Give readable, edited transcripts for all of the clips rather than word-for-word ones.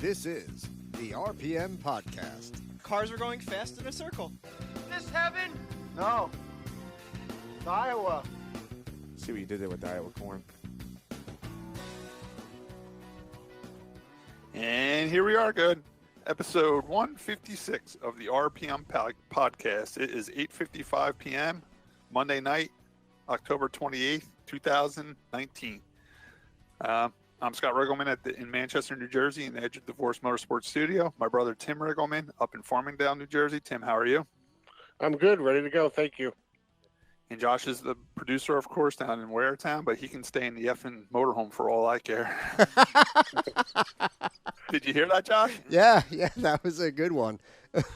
This is the RPM Podcast. Cars were going fast in a circle. This heaven? No. It's Iowa. See what you did there with the Iowa corn. And here we are, good. Episode 156 of the RPM Podcast. It is 8:55 p.m., Monday night, October 28th, 2019. I'm Scott Riggleman in Manchester, New Jersey, in the Edge of Divorce Motorsports Studio. My brother Tim Riggleman up in Farmingdale, New Jersey. Tim, how are you? I'm good, ready to go. Thank you. And Josh is the producer, of course, down in Waretown, but he can stay in the effing motorhome for all I care. Did you hear that, Josh? Yeah, that was a good one.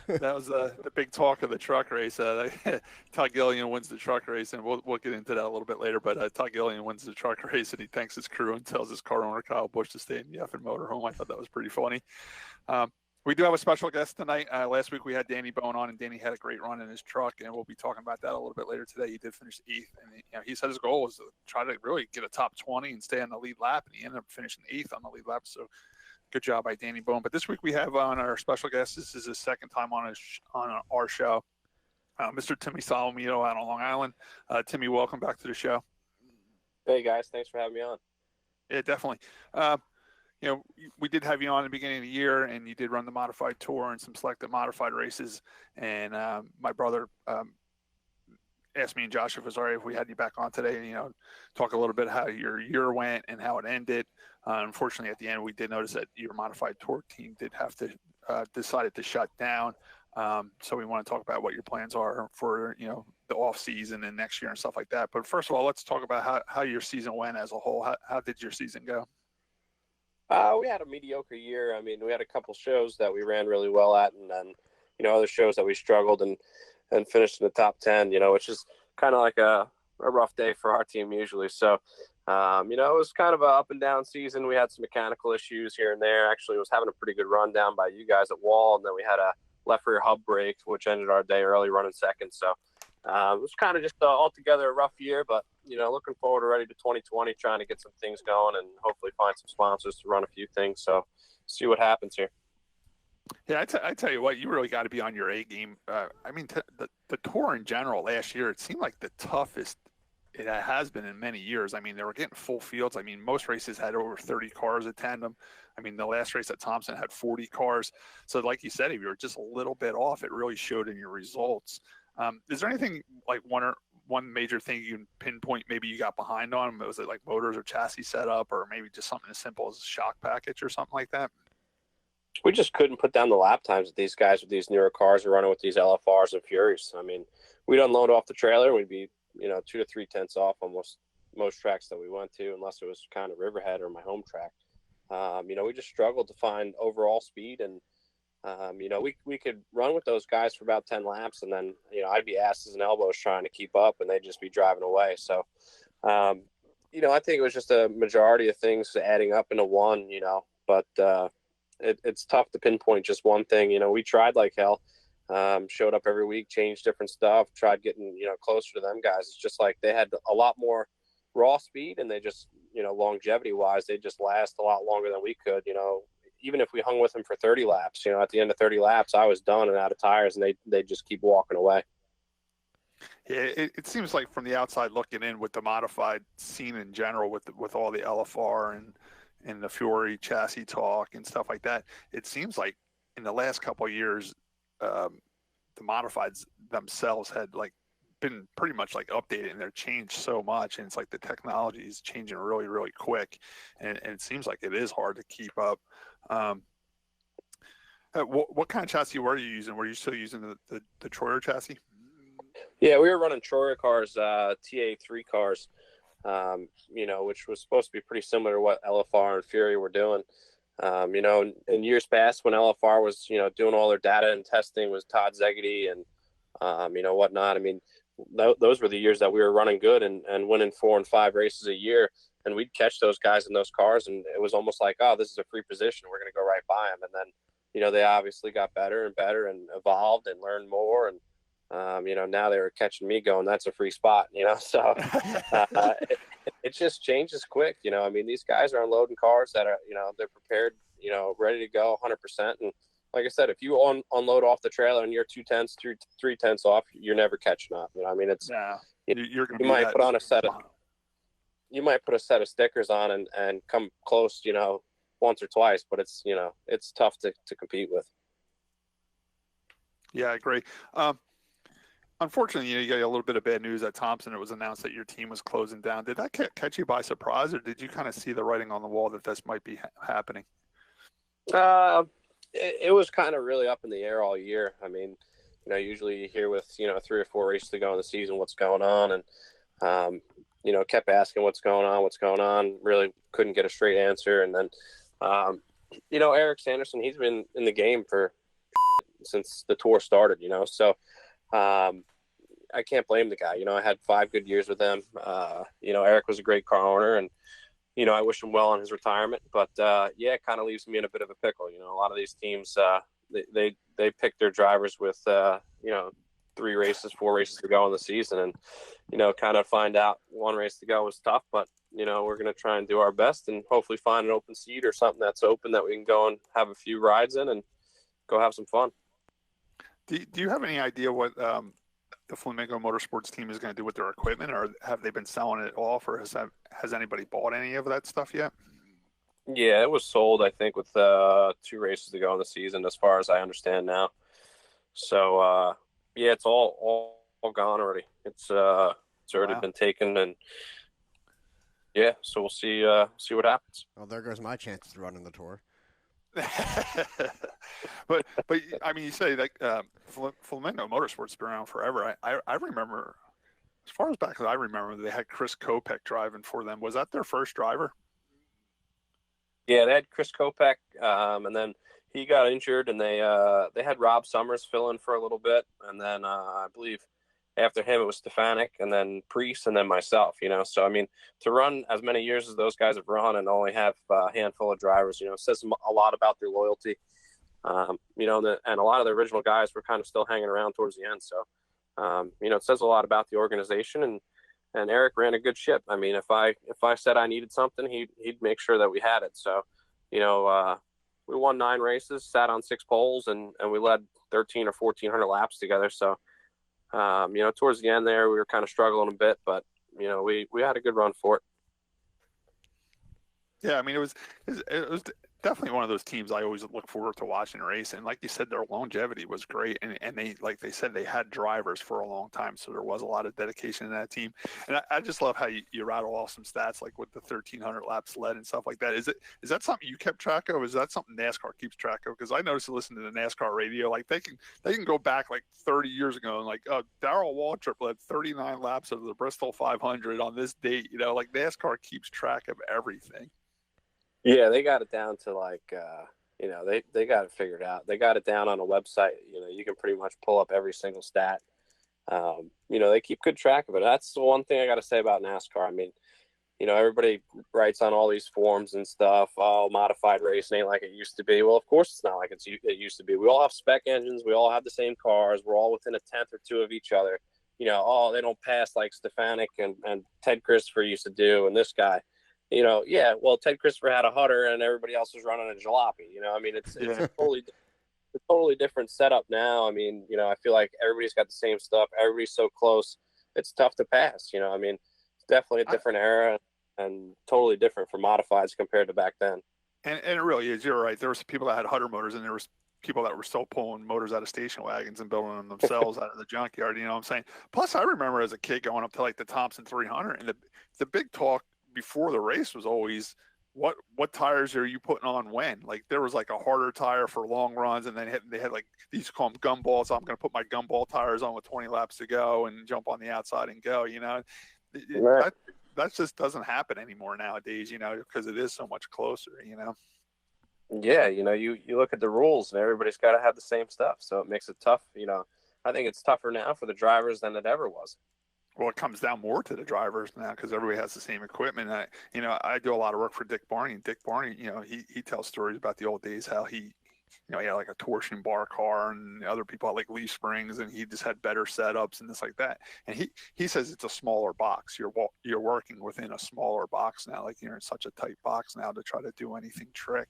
That was the big talk of the truck race. Todd Gillian wins the truck race, and we'll get into that a little bit later. But Todd Gillian wins the truck race, and he thanks his crew and tells his car owner, Kyle Busch, to stay in the effing motorhome. I thought that was pretty funny. We do have a special guest tonight. Last week we had Danny Bohns on, and Danny had a great run in his truck, and we'll be talking about that a little bit later today. He did finish 8th, and he said his goal was to try to really get a top 20 and stay on the lead lap, and he ended up finishing 8th on the lead lap. So good job by Danny Bohns. But this week we have on our special guest. This is his second time on our show, Mr. Timmy Solomito out on Long Island. Timmy, welcome back to the show. Hey guys, thanks for having me on. Yeah, definitely. We did have you on at the beginning of the year, and you did run the modified tour and some selected modified races. And my brother asked me and Josh if it was all right if we had you back on today and, talk a little bit how your year went and how it ended. Unfortunately, at the end, we did notice that your modified tour team did have to decided to shut down. So we want to talk about what your plans are for, the off season and next year and stuff like that. But first of all, let's talk about how your season went as a whole. How did your season go? We had a mediocre year. I mean, we had a couple shows that we ran really well at, and then, other shows that we struggled and finished in the top 10, which is kind of like a rough day for our team usually. So, it was kind of an up and down season. We had some mechanical issues here and there. Actually, was having a pretty good run down by you guys at Wall, and then we had a left rear hub break, which ended our day early running second. So, it was kind of just altogether a rough year, but, looking forward already to 2020, trying to get some things going and hopefully find some sponsors to run a few things. So see what happens here. Yeah, I tell you what, you really got to be on your A game. The tour in general last year, it seemed like the toughest it has been in many years. I mean, they were getting full fields. I mean, most races had over 30 cars attend them. I mean, the last race at Thompson had 40 cars. So like you said, if you were just a little bit off, it really showed in your results. Is there anything like one major thing you can pinpoint maybe you got behind on? Was it like motors or chassis setup, or maybe just something as simple as a shock package or something like that? We just couldn't put down the lap times that these guys with these newer cars are running with these LFRs and Furies. I mean, we'd unload off the trailer, we'd be 2 to 3 tenths off almost most tracks that we went to, unless it was kind of Riverhead or my home track. We just struggled to find overall speed, and we could run with those guys for about 10 laps, and then, I'd be asses and elbows trying to keep up, and they'd just be driving away. So, I think it was just a majority of things adding up into one, but it's tough to pinpoint just one thing. We tried like hell, showed up every week, changed different stuff, tried getting, closer to them guys. It's just like they had a lot more raw speed, and they just, longevity wise, they just last a lot longer than we could. Even if we hung with them for 30 laps, at the end of 30 laps, I was done and out of tires, and they just keep walking away. Yeah, it seems like from the outside looking in with the modified scene in general, with all the LFR and the Fury chassis talk and stuff like that, it seems like in the last couple of years, the modifieds themselves had been pretty much updated, and they're changed so much, and it's like the technology is changing really, really quick, and it seems like it is hard to keep up. What kind of chassis were you using? Were you still using the Troyer chassis? Yeah, we were running Troyer cars, TA3 cars, which was supposed to be pretty similar to what LFR and Fury were doing. In years past when LFR was, doing all their data and testing, was Todd Zegedy and, whatnot. I mean, those were the years that we were running good and winning 4 and 5 races a year. And we'd catch those guys in those cars, and it was almost like, oh, this is a free position. We're going to go right by them. And then, they obviously got better and better and evolved and learned more. And, now they were catching me going, that's a free spot, so it just changes quick. These guys are unloading cars that are, they're prepared, ready to go 100%. And like I said, if you unload off the trailer and you're 2/10, 3/10 off, you're never catching up. I mean, it's you're going to you might put on a set of stickers on and come close, once or twice, but it's tough to compete with. Yeah, I agree. Unfortunately, you got a little bit of bad news at Thompson. It was announced that your team was closing down. Did that catch you by surprise, or did you kind of see the writing on the wall that this might be happening? It was kind of really up in the air all year. I mean, usually you hear with 3 or 4 races to go in the season what's going on, and kept asking what's going on. Really couldn't get a straight answer, and then Eric Sanderson, he's been in the game since the tour started. So. I can't blame the guy. I had 5 good years with him. Eric was a great car owner, and, I wish him well on his retirement. But, it kind of leaves me in a bit of a pickle. A lot of these teams, they pick their drivers with, 3 races, 4 races to go in the season. And, kind of find out 1 race to go was tough. But, we're going to try and do our best and hopefully find an open seat or something that's open that we can go and have a few rides in and go have some fun. Do you have any idea what the Flamingo Motorsports team is going to do with their equipment, or have they been selling it off, or has anybody bought any of that stuff yet? Yeah, it was sold, I think, with 2 races to go in the season, as far as I understand now. So, it's all gone already. It's already been taken, and so we'll see what happens. Well, there goes my chances to run in the tour. but I mean, you say like Flamingo Motorsports been around forever. I remember, as far as back as I remember, they had Chris Kopech driving for them. Was that their first driver? Yeah, they had Chris Kopech, and then he got injured, and they had Rob Summers fill in for a little bit, and then I believe after him it was Stefanik, and then Priest, and then myself. So I mean, to run as many years as those guys have run and only have a handful of drivers, says a lot about their loyalty. And a lot of the original guys were kind of still hanging around towards the end. So, it says a lot about the organization, and Eric ran a good ship. I mean, if I said I needed something, he'd make sure that we had it. So, we won 9 races, sat on 6 poles, and we led 1,300 or 1,400 laps together. So, towards the end there, we were kind of struggling a bit, but, we had a good run for it. Yeah, I mean, it was definitely one of those teams I always look forward to watching race. And like you said, their longevity was great. And they, like they said, they had drivers for a long time. So there was a lot of dedication in that team. And I just love how you rattle off some stats, like with the 1,300 laps led and stuff like that. Is that something you kept track of? Is that something NASCAR keeps track of? Because I noticed to listen to the NASCAR radio, like they can go back like 30 years ago and like, Darrell Waltrip led 39 laps of the Bristol 500 on this date. Like NASCAR keeps track of everything. Yeah, they got it down to like, they got it figured out. They got it down on a website. You can pretty much pull up every single stat. They keep good track of it. That's the one thing I got to say about NASCAR. I mean, everybody writes on all these forums and stuff. Oh, modified racing ain't like it used to be. Well, of course it's not like it used to be. We all have spec engines. We all have the same cars. We're all within a tenth or two of each other. They don't pass like Stefanik and Ted Christopher used to do, and this guy. Well, Ted Christopher had a Hutter and everybody else was running a Jalopy. I mean, it's a totally different setup now. I mean, I feel like everybody's got the same stuff. Everybody's so close. It's tough to pass. I mean, it's definitely a different era and totally different for modifieds compared to back then. And it really is. You're right. There was people that had Hutter motors, and there was people that were still pulling motors out of station wagons and building them themselves out of the junkyard. You know what I'm saying? Plus, I remember as a kid going up to like the Thompson 300, and the big talk before the race was always what tires are you putting on when? Like there was like a harder tire for long runs, and then they had like these call them gumballs. I'm going to put my gumball tires on with 20 laps to go and jump on the outside and go. That just doesn't happen anymore nowadays. Because it is so much closer. Yeah, you look at the rules and everybody's got to have the same stuff, so it makes it tough. I think it's tougher now for the drivers than it ever was. Well, it comes down more to the drivers now because everybody has the same equipment. I do a lot of work for Dick Barney. And Dick Barney, he tells stories about the old days, how he he had like a torsion bar car, and other people had like leaf springs, and he just had better setups and this like that. And he says it's a smaller box. You're working within a smaller box now. Like you're in such a tight box now to try to do anything trick.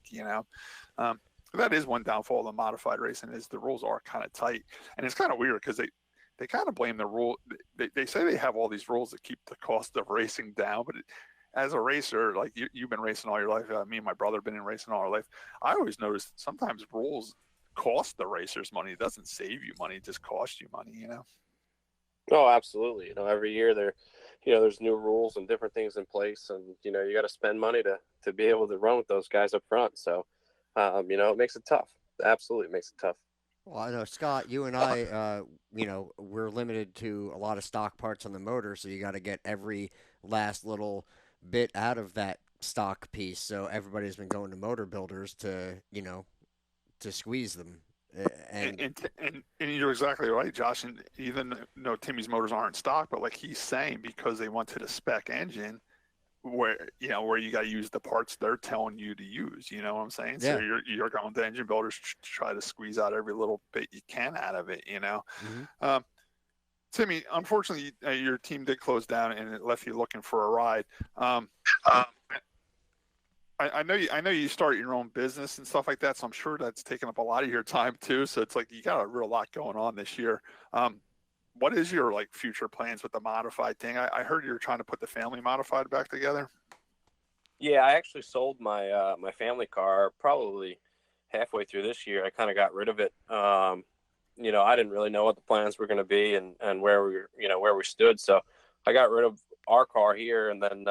That is one downfall of the modified racing is the rules are kind of tight, and it's kind of weird because they kind of blame the rule. They say they have all these rules that keep the cost of racing down, but as a racer, like you've been racing all your life, me and my brother have been in racing all our life. I always noticed sometimes rules cost the racers money. It doesn't save you money; it just costs you money. Oh, absolutely. Every year there's new rules and different things in place, and you got to spend money to be able to run with those guys up front. So, it makes it tough. Absolutely makes it tough. Well, I know, Scott, you and I, we're limited to a lot of stock parts on the motor, so you got to get every last little bit out of that stock piece. So everybody's been going to motor builders to squeeze them. And you're exactly right, Josh. And even though Timmy's motors aren't stock, but like he's saying, because they went to the spec engine, where you got to use the parts they're telling you to use. You know what I'm saying? Yeah. So you're going to engine builders to try to squeeze out every little bit you can out of it. Mm-hmm. Timmy, unfortunately, your team did close down and it left you looking for a ride. I know you start your own business and stuff like that, so I'm sure that's taking up a lot of your time too. So it's like you got a real lot going on this year. What is your future plans with the modified thing? I heard you're trying to put the family modified back together. Yeah, I actually sold my my family car probably halfway through this year. I kind of got rid of it. I didn't really know what the plans were going to be and where we stood. So I got rid of our car here, and then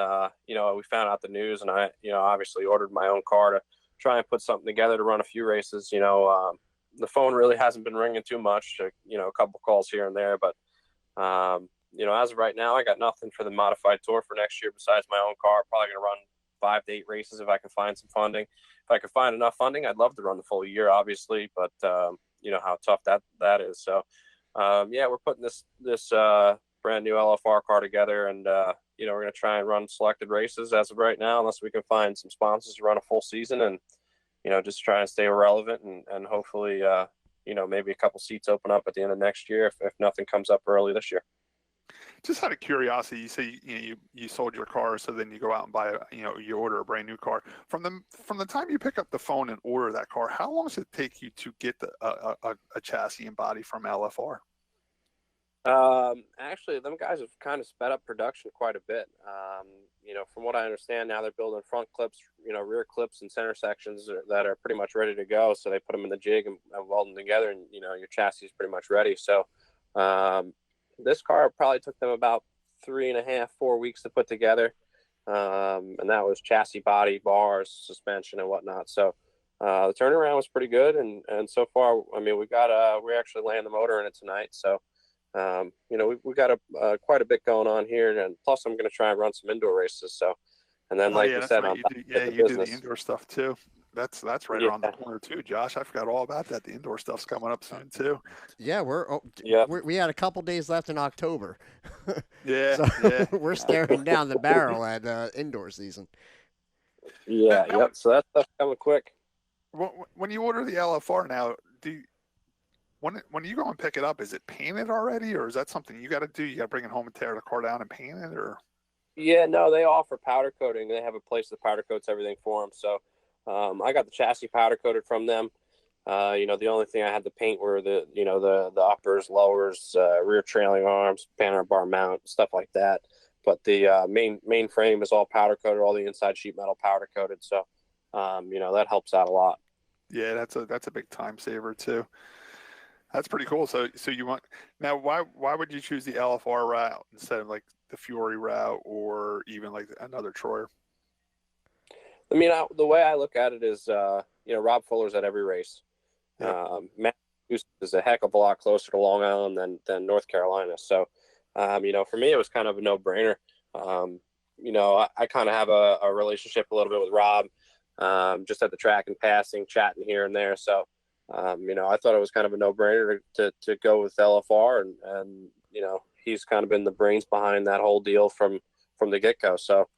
we found out the news, and I obviously ordered my own car to try and put something together to run a few races. The phone really hasn't been ringing too much. A couple calls here and there, but as of right now, I got nothing for the modified tour for next year besides my own car. Probably going to run 5 to 8 races if I can find some funding. If I can find enough funding, I'd love to run the full year, obviously, but how tough that is. So we're putting this brand new LFR car together, and we're going to try and run selected races as of right now, unless we can find some sponsors to run a full season, and just try and stay relevant, and hopefully maybe a couple seats open up at the end of next year if nothing comes up early this year. Just out of curiosity, you say you sold your car, so then you go out and buy you order a brand new car. From the time you pick up the phone and order that car, how long does it take you to get a chassis and body from LFR? Actually, them guys have kind of sped up production quite a bit. From what I understand, now they're building front clips, rear clips and center sections that are pretty much ready to go. So they put them in the jig and weld them together, and your chassis is pretty much ready. So this car probably took them about 3.5, 4 weeks to put together, and that was chassis, body, bars, suspension, and whatnot. So the turnaround was pretty good, and so far, we're actually laying the motor in it tonight. So we got quite a bit going on here, and plus I'm going to try and run some indoor races. So, and then you said, right. You do the indoor stuff too. That's right around the corner too, Josh. I forgot all about that. The indoor stuff's coming up soon too. Yeah, we had a couple days left in October. We're staring down the barrel at indoor season. So that's coming quick. When you order the LFR now, when you go and pick it up, is it painted already, or is that something you got to do? You got to bring it home and tear the car down and paint it, or? Yeah, no, they offer powder coating. They have a place that powder coats everything for them. So I got the chassis powder coated from them. The only thing I had to paint were the uppers, lowers, rear trailing arms, panel bar mount, stuff like that. But the main frame is all powder coated, all the inside sheet metal powder coated. So that helps out a lot. Yeah, that's a big time saver too. That's pretty cool. So you want now? Why would you choose the LFR route instead of like the Fury route or even like another Troyer? The way I look at it is, Rob Fuller's at every race. Massachusetts is a heck of a lot closer to Long Island than North Carolina. So, for me, it was kind of a no-brainer. I kind of have a relationship a little bit with Rob, just at the track and passing, chatting here and there. So, I thought it was kind of a no-brainer to go with LFR, and he's kind of been the brains behind that whole deal from the get-go. So,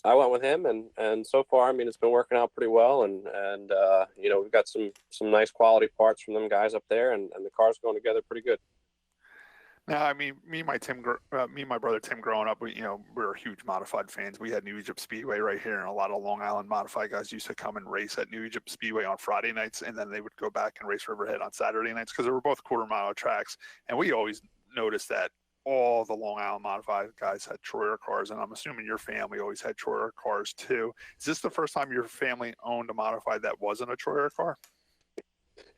I went with him, and so far, I mean, it's been working out pretty well, and you know, we've got some nice quality parts from them guys up there, and the car's going together pretty good. Now, I mean, me and my brother Tim, growing up, we were huge modified fans. We had New Egypt Speedway right here, and a lot of Long Island modified guys used to come and race at New Egypt Speedway on Friday nights, and then they would go back and race Riverhead on Saturday nights because they were both quarter-mile tracks. And we always noticed that all the Long Island modified guys had Troyer cars, and I'm assuming your family always had Troyer cars too. Is this the first time your family owned a modified that wasn't a Troyer car?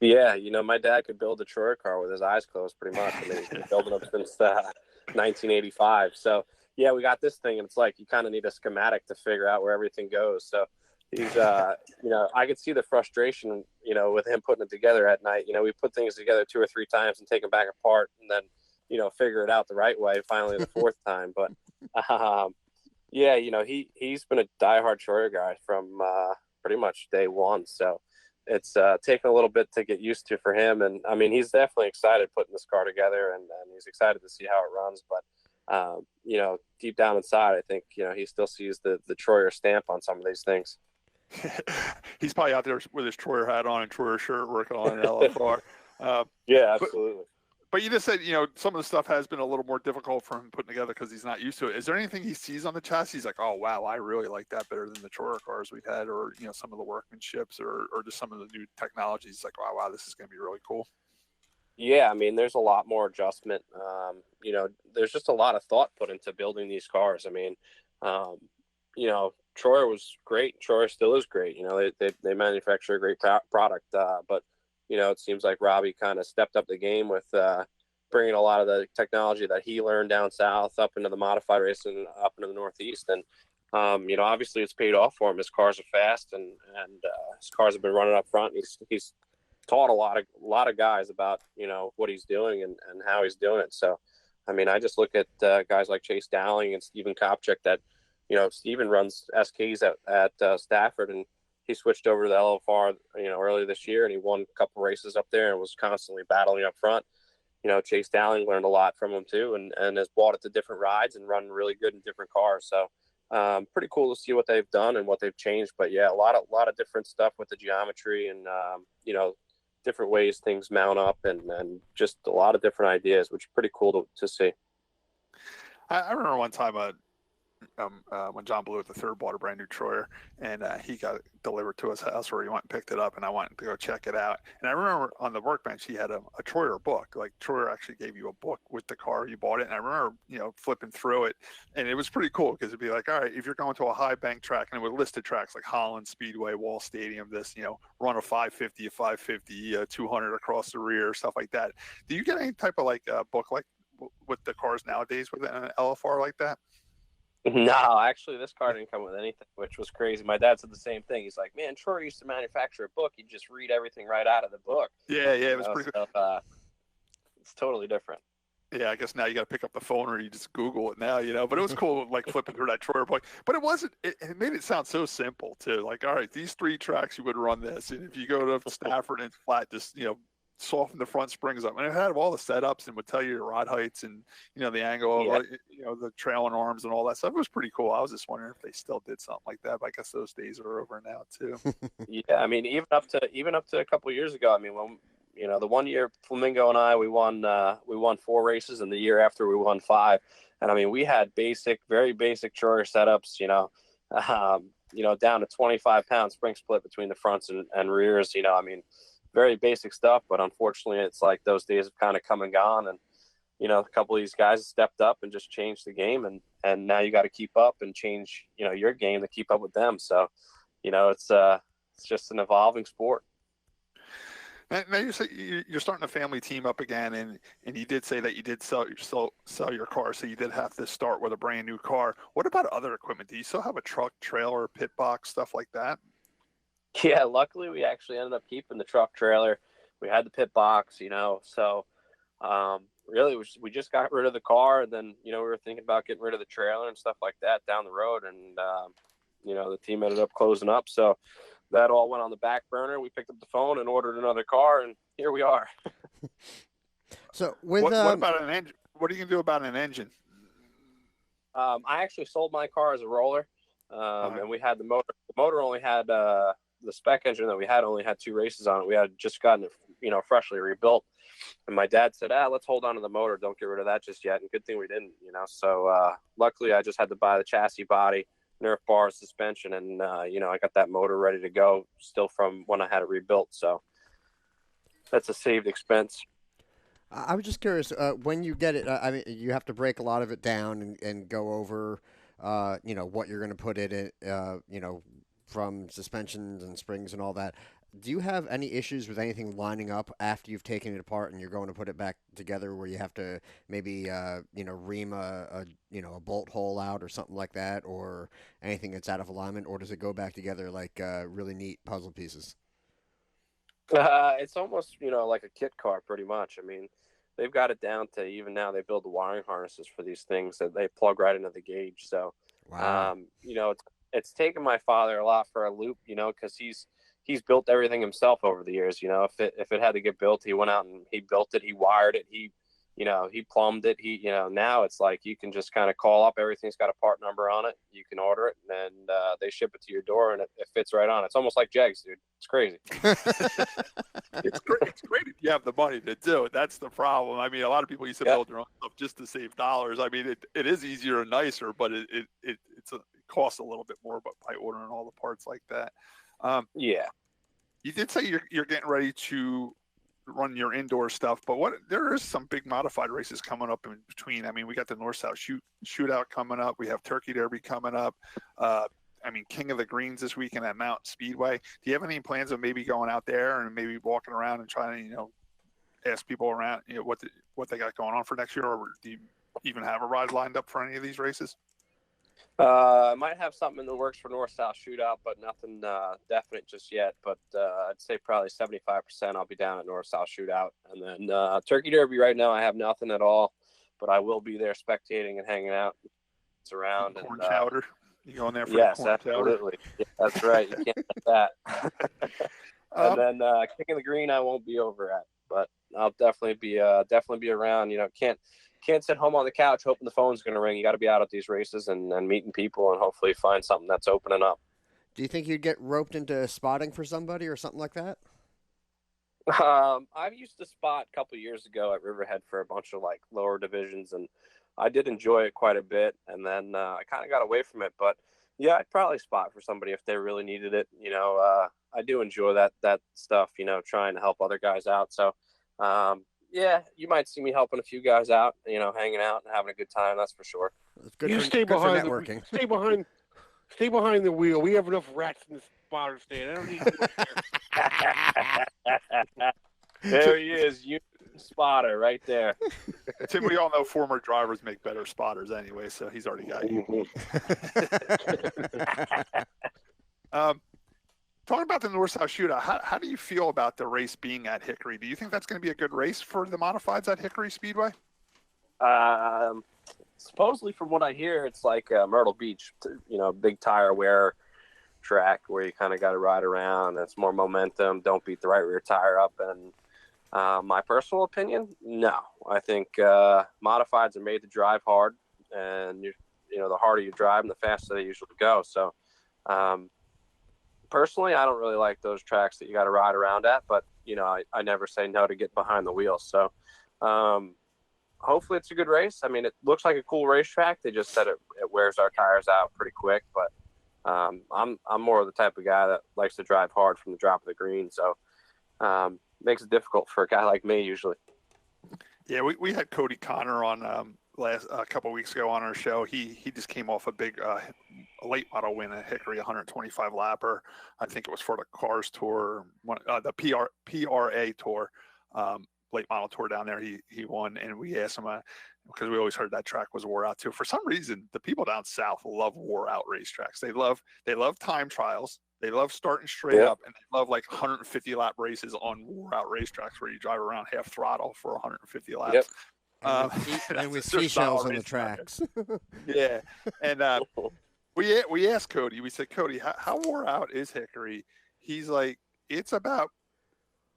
Yeah, you know, my dad could build a Troyer car with his eyes closed pretty much. I mean, he's been building them since 1985. So, yeah, we got this thing, and it's like you kind of need a schematic to figure out where everything goes. So he's, you know, I could see the frustration, you know, with him putting it together at night. You know, we put things together 2 or 3 times and take them back apart and then, you know, figure it out the right way finally the 4th time. But, yeah, you know, he's been a diehard Troyer guy from pretty much day one. So it's taken a little bit to get used to for him. And, I mean, he's definitely excited putting this car together, and he's excited to see how it runs. But, you know, deep down inside, I think, you know, he still sees the Troyer stamp on some of these things. He's probably out there with his Troyer hat on and Troyer shirt working on an LFR. Yeah, absolutely. But you just said, you know, some of the stuff has been a little more difficult for him putting together because he's not used to it. Is there anything he sees on the chassis? He's like, oh, wow, I really like that better than the Troyer cars we've had, or, you know, some of the workmanships or just some of the new technologies. He's like, wow, this is going to be really cool. Yeah, I mean, there's a lot more adjustment. You know, there's just a lot of thought put into building these cars. I mean, you know, Troyer was great. Troyer still is great. You know, they manufacture a great product. But, you know, it seems like Robbie kind of stepped up the game with bringing a lot of the technology that he learned down south up into the modified racing up into the Northeast. And, you know, obviously it's paid off for him. His cars are fast, and his cars have been running up front. He's taught a lot of guys about, you know, what he's doing and how he's doing it. So, I mean, I just look at guys like Chase Dowling and Steven Kopchak that, you know, Steven runs SKs at Stafford, and he switched over to the LFR, you know, earlier this year, and he won a couple races up there and was constantly battling up front. You know, Chase Dowling learned a lot from him too, and has brought it to different rides and run really good in different cars. So pretty cool to see what they've done and what they've changed. But yeah, a lot of different stuff with the geometry and, you know, different ways things mount up and just a lot of different ideas, which is pretty cool to see. I remember one time when John Blewett III bought a brand new Troyer, and he got it delivered to his house where he went and picked it up, and I went to go check it out. And I remember on the workbench he had a Troyer book. Like, Troyer actually gave you a book with the car you bought it, and I remember, you know, flipping through it, and it was pretty cool because it'd be like, all right, if you're going to a high bank track, and it would listed tracks like Holland Speedway, Wall Stadium, this, you know, run a 550, 200 across the rear, stuff like that. Do you get any type of like book like with the cars nowadays with an LFR like that? No, actually, this car didn't come with anything, which was crazy. My dad said the same thing. He's like, man, Troyer used to manufacture a book. You just read everything right out of the book. Yeah, it was pretty cool. So, it's totally different. Yeah, I guess now you got to pick up the phone or you just Google it now, you know. But it was cool, like flipping through that Troyer book. But it wasn't. It made it sound so simple too. Like, all right, these 3 tracks you would run this, and if you go to Stafford and flat, just, you know, soften the front springs up, and it had all the setups and would tell you your rod heights and, you know, the angle of, you know, the trailing arms and all that stuff. It was pretty cool. I was just wondering if they still did something like that, but I guess those days are over now too. Yeah, I mean, even up to a couple of years ago, I mean, when, you know, the one year Flamingo and I, we won 4 races, and the year after we won 5. And I mean, we had very basic Troyer setups, you know, down to 25-pound spring split between the fronts and rears, you know, I mean, very basic stuff, but unfortunately it's like those days have kind of come and gone, and, you know, a couple of these guys stepped up and just changed the game, and now you got to keep up and change, you know, your game to keep up with them. So, you know, it's just an evolving sport. Now you say you're starting a family team up again, and you did say that you did sell your car, so you did have to start with a brand new car. What about other equipment? Do you still have a truck, trailer, pit box, stuff like that? Yeah, luckily we actually ended up keeping the truck trailer. We had the pit box, you know, so really we just got rid of the car, and then, you know, we were thinking about getting rid of the trailer and stuff like that down the road, and you know, the team ended up closing up, so that all went on the back burner. We picked up the phone and ordered another car, and here we are. So with what about an engine? What are you gonna do about an engine? I actually sold my car as a roller. And we had the motor. The motor only had the spec engine that we had only had 2 races on it. We had just gotten it, freshly rebuilt. And my dad said, let's hold on to the motor. Don't get rid of that just yet. And good thing we didn't, So luckily, I just had to buy the chassis body, Nerf bar, suspension, and, I got that motor ready to go still from when I had it rebuilt. So that's a saved expense. I was just curious, when you get it, I mean, you have to break a lot of it down and go over, what you're going to put in it, from suspensions and springs and all that. Do you have any issues with anything lining up after you've taken it apart and you're going to put it back together where you have to maybe, ream a bolt hole out or something like that, or anything that's out of alignment, or does it go back together like really neat puzzle pieces? It's almost, like a kit car pretty much. I mean, they've got it down to even now they build the wiring harnesses for these things that they plug right into the gauge. So, Wow. it's taken my father a lot for a loop, because he's built everything himself over the years. If it had to get built, he went out and he built it. He wired it. He plumbed it. Now it's like you can just kind of call up. Everything's got a part number on it. You can order it, and they ship it to your door, and it fits right on. It's almost like Jegs, dude. It's crazy. It's great if you have the money to do it. That's the problem. I mean, a lot of people used to build their own stuff just to save dollars. I mean, it is easier and nicer, but it costs a little bit more, but by ordering all the parts like that. Yeah. You did say you're getting ready to run your indoor stuff, but there is some big modified races coming up in between. I mean, we got the North-South Shootout coming up. We have Turkey Derby coming up. King of the Greens this weekend at Mountain Speedway. Do you have any plans of maybe going out there and maybe walking around and trying to, ask people around, what they got going on for next year, or do you even have a ride lined up for any of these races? I might have something in the works for North-South Shootout, but nothing definite just yet. But I'd say probably 75% I'll be down at North-South Shootout. And then Turkey Derby right now I have nothing at all, but I will be there spectating and hanging out. It's around. Corn chowder. You going there for yes, corn absolutely. Yeah, that's right. You can't get that. And then King of the Green I won't be over at, but I'll definitely be around. Can't sit home on the couch hoping the phone's going to ring. You got to be out at these races and meeting people and hopefully find something that's opening up. Do you think you'd get roped into spotting for somebody or something like that? I used to spot a couple years ago at Riverhead for a bunch of like lower divisions, and I did enjoy it quite a bit. And then I kind of got away from it, but yeah, I'd probably spot for somebody if they really needed it. I do enjoy that stuff, trying to help other guys out. So, yeah, you might see me helping a few guys out, hanging out and having a good time. That's for sure. It's good You for, stay good for behind networking. Stay behind the wheel. We have enough rats in the spotter stand. I don't need you. There he is, you spotter right there. Tim, we all know former drivers make better spotters anyway, so he's already got you. Talking about the North-South Shootout, how do you feel about the race being at Hickory? Do you think that's going to be a good race for the modifieds at Hickory Speedway? Supposedly, from what I hear, it's like Myrtle Beach, big tire wear track where you kind of got to ride around. It's more momentum. Don't beat the right rear tire up. And my personal opinion, no. I think modifieds are made to drive hard, and the harder you drive, and the faster they usually go. So, personally, I don't really like those tracks that you got to ride around at, but I never say no to get behind the wheel. So, hopefully it's a good race. I mean, it looks like a cool racetrack. They just said it wears our tires out pretty quick, but I'm more of the type of guy that likes to drive hard from the drop of the green. So, makes it difficult for a guy like me usually. Yeah, we had Cody Connor on a couple of weeks ago on our show. He just came off a big late model win at Hickory, 125 lapper. I think it was for the Cars Tour, the PRA Tour, late model tour down there. He won, and we asked him because we always heard that track was wore out too. For some reason, the people down south love wore out racetracks. They love time trials. They love starting straight up, and they love like 150 lap races on wore out racetracks where you drive around half throttle for 150 laps. Yep. And with seashells on the tracks. Yeah. And we asked Cody, we said, Cody, how wore out is Hickory? He's like, it's about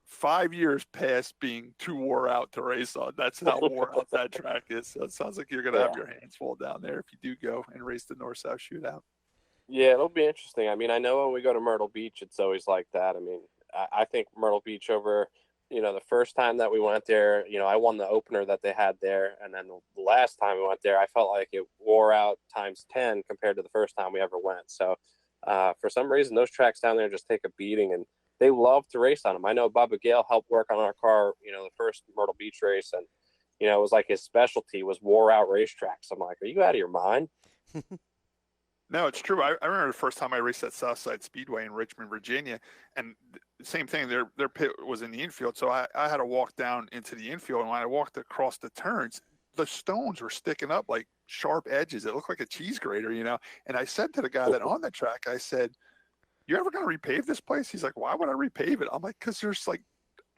5 years past being too wore out to race on. That's how wore out that track is. So it sounds like you're going to have your hands full down there if you do go and race the North-South Shootout. Yeah, it'll be interesting. I mean, I know when we go to Myrtle Beach, it's always like that. I mean, I think Myrtle Beach over, the first time that we went there, I won the opener that they had there. And then the last time we went there, I felt like it wore out times 10 compared to the first time we ever went. So for some reason, those tracks down there just take a beating, and they love to race on them. I know Bubba Gale helped work on our car, the first Myrtle Beach race. And, it was like his specialty was wore out racetracks. I'm like, are you out of your mind? No, it's true. I remember the first time I raced at Southside Speedway in Richmond, Virginia, and the same thing. Their pit was in the infield, so I had to walk down into the infield, and when I walked across the turns, the stones were sticking up like sharp edges. It looked like a cheese grater, And I said to the guy that on the track, I said, "You ever going to repave this place?" He's like, "Why would I repave it?" I'm like, "Because there's like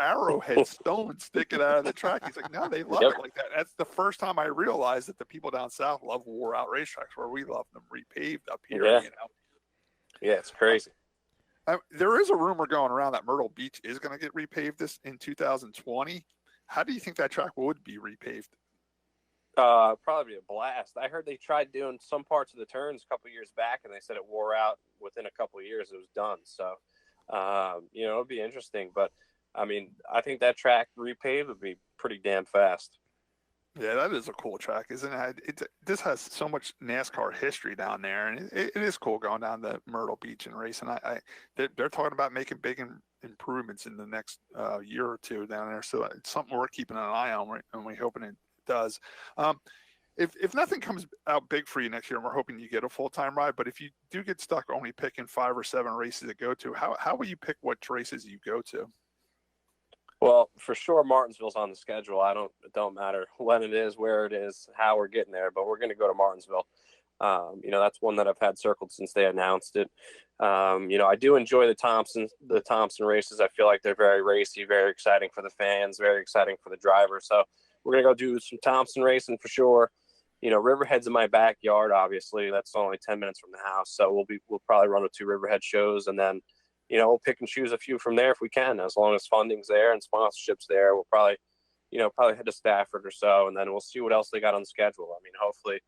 arrowhead stones sticking out of the track." He's like, "No, they love it like that." That's the first time I realized that the people down south love wore out racetracks, where we love them repaved up here. Yeah, yeah, it's crazy. There is a rumor going around that Myrtle Beach is going to get repaved this in 2020. How do you think that track would be repaved? Probably be a blast. I heard they tried doing some parts of the turns a couple of years back, and they said it wore out within a couple of years. It was done. So, it'll be interesting. But I mean, I think that track repaved would be pretty damn fast. Yeah, that is a cool track, isn't it? This has so much NASCAR history down there, and it is cool going down to Myrtle Beach and racing. They're talking about making big improvements in the next year or two down there, so it's something we're keeping an eye on, and we're hoping it does. If nothing comes out big for you next year, and we're hoping you get a full-time ride, but if you do get stuck only picking 5 or 7 races to go to, how will you pick what races you go to? Well, for sure, Martinsville's on the schedule. It don't matter when it is, where it is, how we're getting there, but we're going to go to Martinsville. That's one that I've had circled since they announced it. I do enjoy the Thompson races. I feel like they're very racy, very exciting for the fans, very exciting for the drivers. So we're going to go do some Thompson racing for sure. Riverhead's in my backyard, obviously. That's only 10 minutes from the house. So we'll probably run with 2 Riverhead shows, and then we'll pick and choose a few from there if we can, as long as funding's there and sponsorship's there. We'll probably head to Stafford or so, and then we'll see what else they got on the schedule. I mean, hopefully,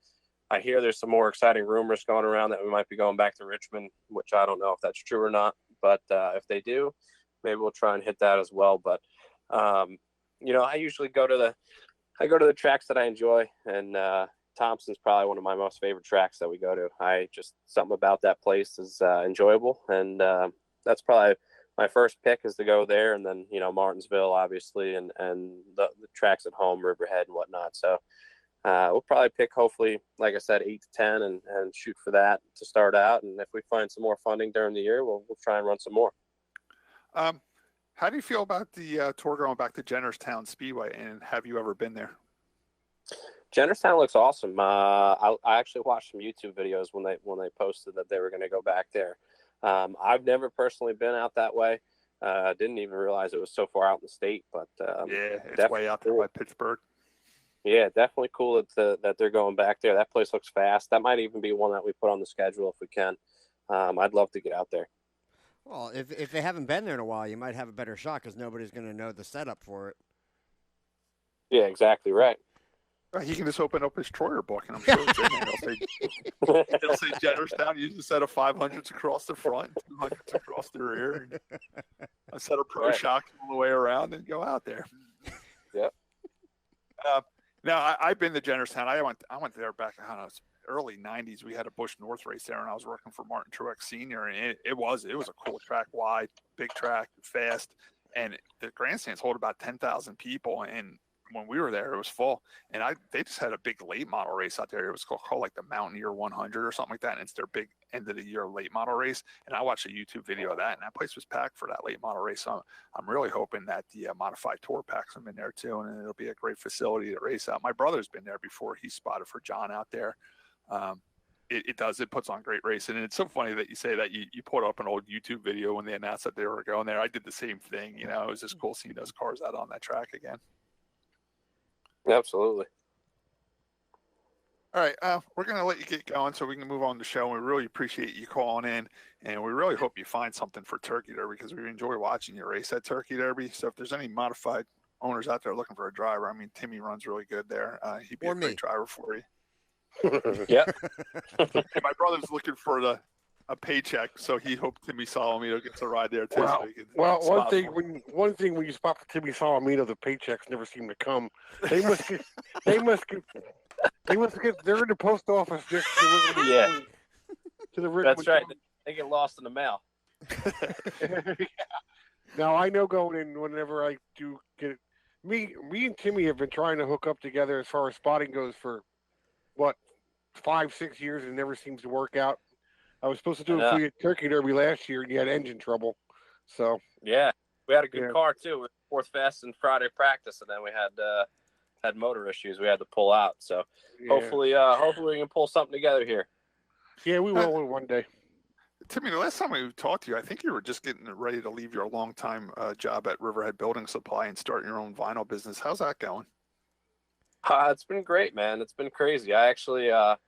I hear there's some more exciting rumors going around that we might be going back to Richmond, which I don't know if that's true or not. But if they do, maybe we'll try and hit that as well. But I usually go to the tracks that I enjoy, and Thompson's probably one of my most favorite tracks that we go to. Something about that place is enjoyable, and that's probably my first pick is to go there, and then Martinsville obviously, and the tracks at home, Riverhead and whatnot. So we'll probably pick, hopefully, like I said, 8 to 10, and shoot for that to start out. And if we find some more funding during the year, we'll try and run some more. How do you feel about the tour going back to Jennerstown Speedway, and have you ever been there? Jennerstown looks awesome. I actually watched some YouTube videos when they posted that they were going to go back there. I've never personally been out that way. Didn't even realize it was so far out in the state, but yeah, it's way out there by Pittsburgh. Yeah, definitely cool that they're going back there. That place looks fast. That might even be one that we put on the schedule if we can. I'd love to get out there. Well, if they haven't been there in a while, you might have a better shot because nobody's going to know the setup for it. Yeah, exactly right. He can just open up his Troyer book, and I'm sure it's in there. It'll say Jennerstown, use a set of 500s across the front, 200s across the rear, and a set of Pro Shocks all the way around, and go out there. Yep. Now, I've been to Jennerstown. I went there back, I don't know, early 90s. We had a Busch North race there, and I was working for Martin Truex Sr., and it was a cool track, wide, big track, fast, and the grandstands hold about 10,000 people, and when we were there, it was full, and they just had a big late model race out there. It was called like the Mountaineer 100 or something like that, and it's their big end of the year late model race. And I watched a YouTube video of that, and that place was packed for that late model race. So I'm really hoping that the modified tour packs them in there too, and it'll be a great facility to race out. My brother's been there before. He spotted for John out there. It puts on great racing, and it's so funny that you say that you put up an old YouTube video when they announced that they were going there. I did the same thing. It was just cool seeing those cars out on that track again. Absolutely. All right, we're going to let you get going so we can move on to the show. We really appreciate you calling in, and we really hope you find something for Turkey Derby because we enjoy watching you race at Turkey Derby. So if there's any modified owners out there looking for a driver, I mean, Timmy runs really good there. He'd be a great driver for you. Yeah. My brother's looking for a paycheck, so he hoped Timmy Solomito gets a ride there too. Well, so he can well, spot one thing when you spot for Timmy Solomito, the paychecks never seem to come. They must get, they must get, they're in the post office next to the Wrigley. To the Wrigley. That's right. They get lost in the mail. Yeah. Now I know going in whenever I do get it. Me and Timmy have been trying to hook up together as far as spotting goes for what 5-6 years, and it never seems to work out. I was supposed to do it for you at Turkey Derby last year, and you had engine trouble. So yeah, we had a good car too. With fourth fast and Friday practice, and then we had motor issues. We had to pull out. So hopefully we can pull something together here. Yeah, we will one day. Timmy, the last time we talked to you, I think you were just getting ready to leave your long-time job at Riverhead Building Supply and start your own vinyl business. How's that going? It's been great, man. It's been crazy. I actually, I've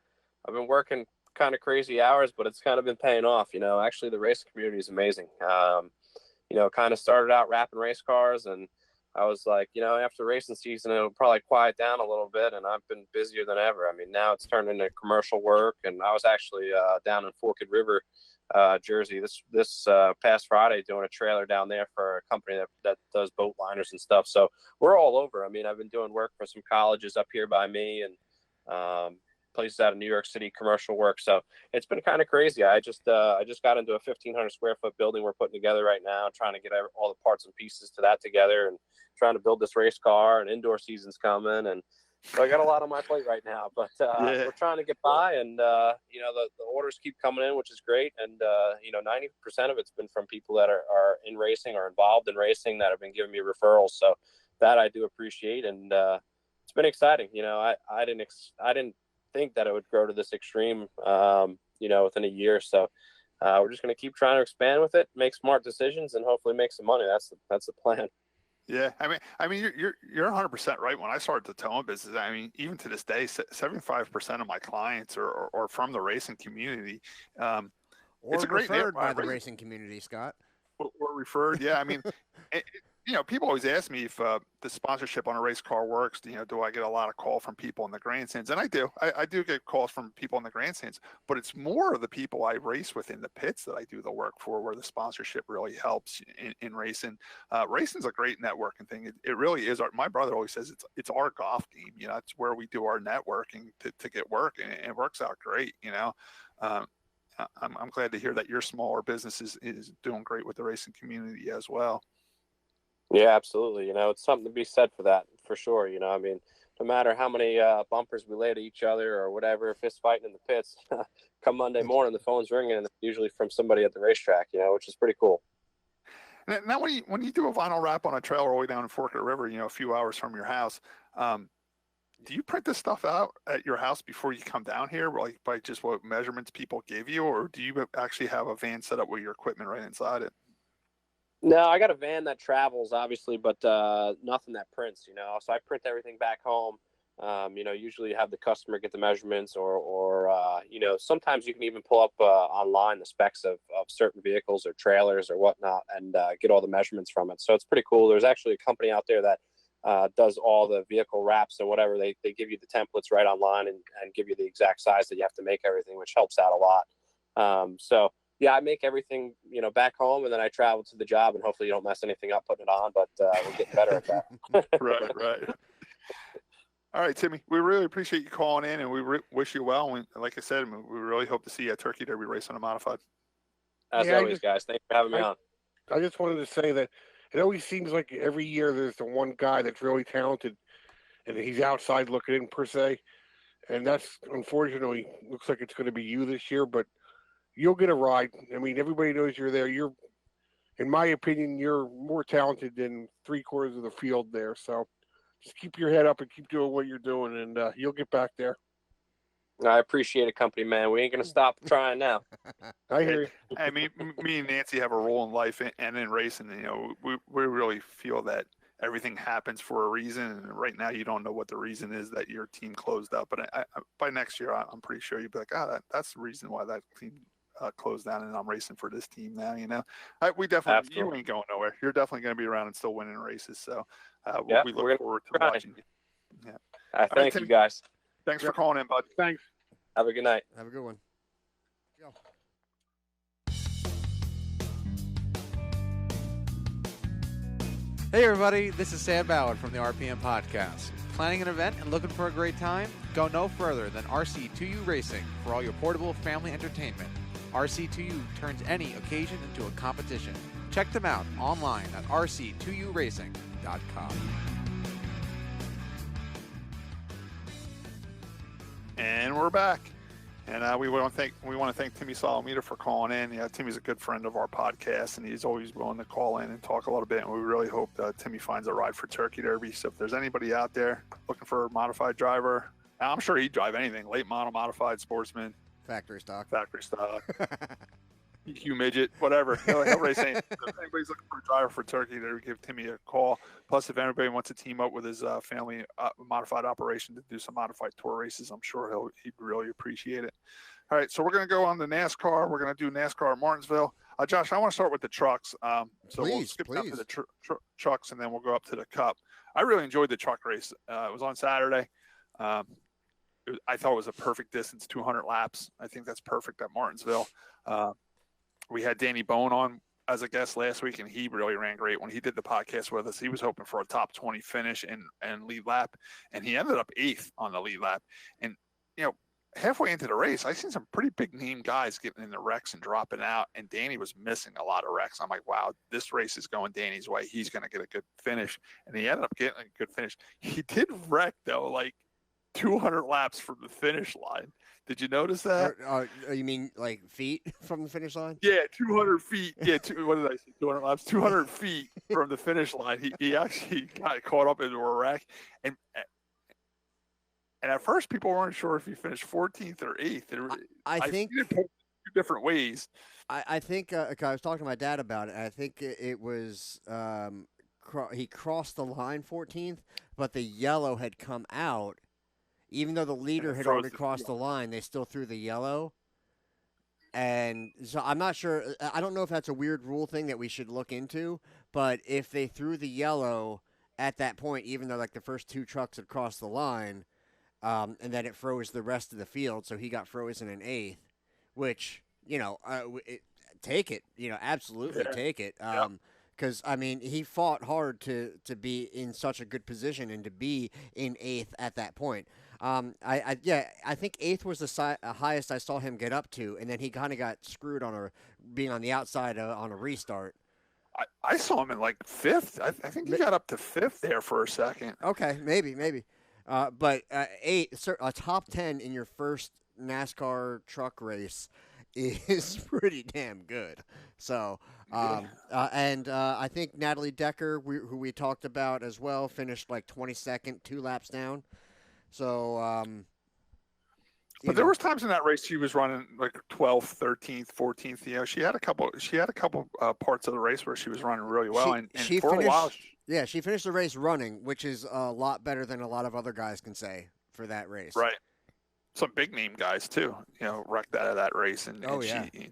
been working kind of crazy hours, but it's kind of been paying off. You know, actually the race community is amazing. You know, kind of started out wrapping race cars, and I was like, you know, after racing season, it'll probably quiet down a little bit, and I've been busier than ever. I mean, now it's turned into commercial work, and I was actually down in Forked River, Jersey this past Friday doing a trailer down there for a company that does boat liners and stuff. So we're all over. I mean, I've been doing work for some colleges up here by me and places out of New York City, commercial work. So it's been kind of crazy. I just got into a 1,500 square foot building we're putting together right now, trying to get all the parts and pieces to that together and trying to build this race car, and indoor season's coming. And so I got a lot on my plate right now, but we're trying to get by, and you know, the orders keep coming in, which is great. And you know, 90% of it's been from people that are in racing or involved in racing that have been giving me referrals. So that I do appreciate, and it's been exciting. You know, I didn't think that it would grow to this extreme, you know, within a year. So we're just going to keep trying to expand with it, make smart decisions, and hopefully make some money. That's the plan. Yeah, I mean, you're 100% right. When I started the towing business, I mean, even to this day, 75% of my clients are from the racing community. Or it's a great referred by the racing community, Scott. Or referred, yeah. I mean, you know, people always ask me if the sponsorship on a race car works. You know, do I get a lot of call from people in the grandstands? And I do. I do get calls from people in the grandstands, but it's more of the people I race with in the pits that I do the work for, where the sponsorship really helps in racing. Racing's a great networking thing. It really is. My brother always says it's our golf game. You know, it's where we do our networking to get work, and it works out great. You know. I'm glad to hear that your smaller business is doing great with the racing community as well. Yeah, absolutely. You know, it's something to be said for that, for sure. You know, I mean, no matter how many bumpers we lay to each other or whatever, fist fighting in the pits, come Monday morning, the phone's ringing, and it's usually from somebody at the racetrack, you know, which is pretty cool. Now, when you do a vinyl wrap on a trailer all the way down in Forked River, you know, a few hours from your house, do you print this stuff out at your house before you come down here, like by just what measurements people give you, or do you actually have a van set up with your equipment right inside it? No, I got a van that travels, obviously, but nothing that prints, you know. So I print everything back home. You know, usually have the customer get the measurements, or you know, sometimes you can even pull up online the specs of certain vehicles or trailers or whatnot, and get all the measurements from it. So it's pretty cool. There's actually a company out there that does all the vehicle wraps and whatever. They give you the templates right online and give you the exact size that you have to make everything, which helps out a lot. So yeah, I make everything, you know, back home, and then I travel to the job, and hopefully you don't mess anything up putting it on, but we're getting better at that. Right. All right, Timmy, we really appreciate you calling in, and we wish you well. And like I said, we really hope to see you at Turkey Derby race on a modified. As always, guys, thanks for having me on. I just wanted to say that it always seems like every year there's the one guy that's really talented, and he's outside looking in, per se. And that's, unfortunately, looks like it's going to be you this year, but you'll get a ride. I mean, everybody knows you're there. You're, in my opinion, you're more talented than 3/4 of the field there. So just keep your head up and keep doing what you're doing, and you'll get back there. I appreciate it, company man. We ain't going to stop trying now. I hear you. I mean, me and Nancy have a role in life and in racing. You know, we really feel that everything happens for a reason. And right now, you don't know what the reason is that your team closed up. But by next year, I'm pretty sure you'll be like, that's the reason why that team closed down, and I'm racing for this team now. You know, we definitely, Absolutely. You ain't going nowhere. You're definitely going to be around and still winning races. So we look forward to watching you. Yeah. Thank you, guys. Thanks for calling in, bud. Thanks. Have a good night. Have a good one. Go. Hey everybody, this is Sam Ballard from the RPM Podcast. Planning an event and looking for a great time? Go no further than RC2U Racing for all your portable family entertainment. RC2U turns any occasion into a competition. Check them out online at rc2uracing.com. And we're back. And we want to thank Timmy Solomito for calling in. Yeah, Timmy's a good friend of our podcast, and he's always willing to call in and talk a little bit. And we really hope Timmy finds a ride for Turkey Derby. So if there's anybody out there looking for a modified driver, I'm sure he'd drive anything: late model, modified, sportsman, Factory stock. EQ midget, whatever. He'll race anything. If anybody's looking for a driver for Turkey Derby, give Timmy a call. Plus, if anybody wants to team up with his family modified operation to do some modified tour races, I'm sure he'd really appreciate it. All right, so we're going to go on to NASCAR. We're going to do NASCAR at Martinsville. Josh, I want to start with the trucks. We'll skip down to the trucks, and then we'll go up to the Cup. I really enjoyed the truck race. It was on Saturday. I thought it was a perfect distance, 200 laps. I think that's perfect at Martinsville. We had Danny Bohns on as a guest last week, and he really ran great when he did the podcast with us. He was hoping for a top 20 finish and lead lap, and he ended up 8th on the lead lap. And, halfway into the race, I seen some pretty big name guys getting in the wrecks and dropping out, and Danny was missing a lot of wrecks. I'm like, wow, this race is going Danny's way. He's going to get a good finish, and he ended up getting a good finish. He did wreck, though, like 200 laps from the finish line. Did you notice that? You mean like feet from the finish line? Yeah, 200 feet. Yeah, what did I say? 200 laps, 200 feet from the finish line. He actually got caught up into a wreck. And at first, people weren't sure if he finished 14th or 8th. I think it two different ways. I think I was talking to my dad about it. I think it was he crossed the line 14th, but the yellow had come out. Even though the leader had already crossed the line, they still threw the yellow. And so I'm not sure. I don't know if that's a weird rule thing that we should look into. But if they threw the yellow at that point, even though like the first 2 trucks had crossed the line, and then it froze the rest of the field, so he got frozen in 8th, which, take it. Absolutely take it. Because, I mean, he fought hard to be in such a good position and to be in 8th at that point. I think 8th was the highest I saw him get up to, and then he kind of got screwed on being on the outside on a restart. I saw him in like 5th. I think he got up to 5th there for a second. Okay, maybe. But 8, a top 10 in your first NASCAR truck race is pretty damn good. So, and I think Natalie Decker, who we talked about as well, finished like 22nd, 2 laps down. So, but there was times in that race she was running like 12th, 13th, 14th. She had a couple parts of the race where she was running really well, and she for finished, a while. She finished the race running, which is a lot better than a lot of other guys can say for that race. Right. Some big name guys too, wrecked out of that race, and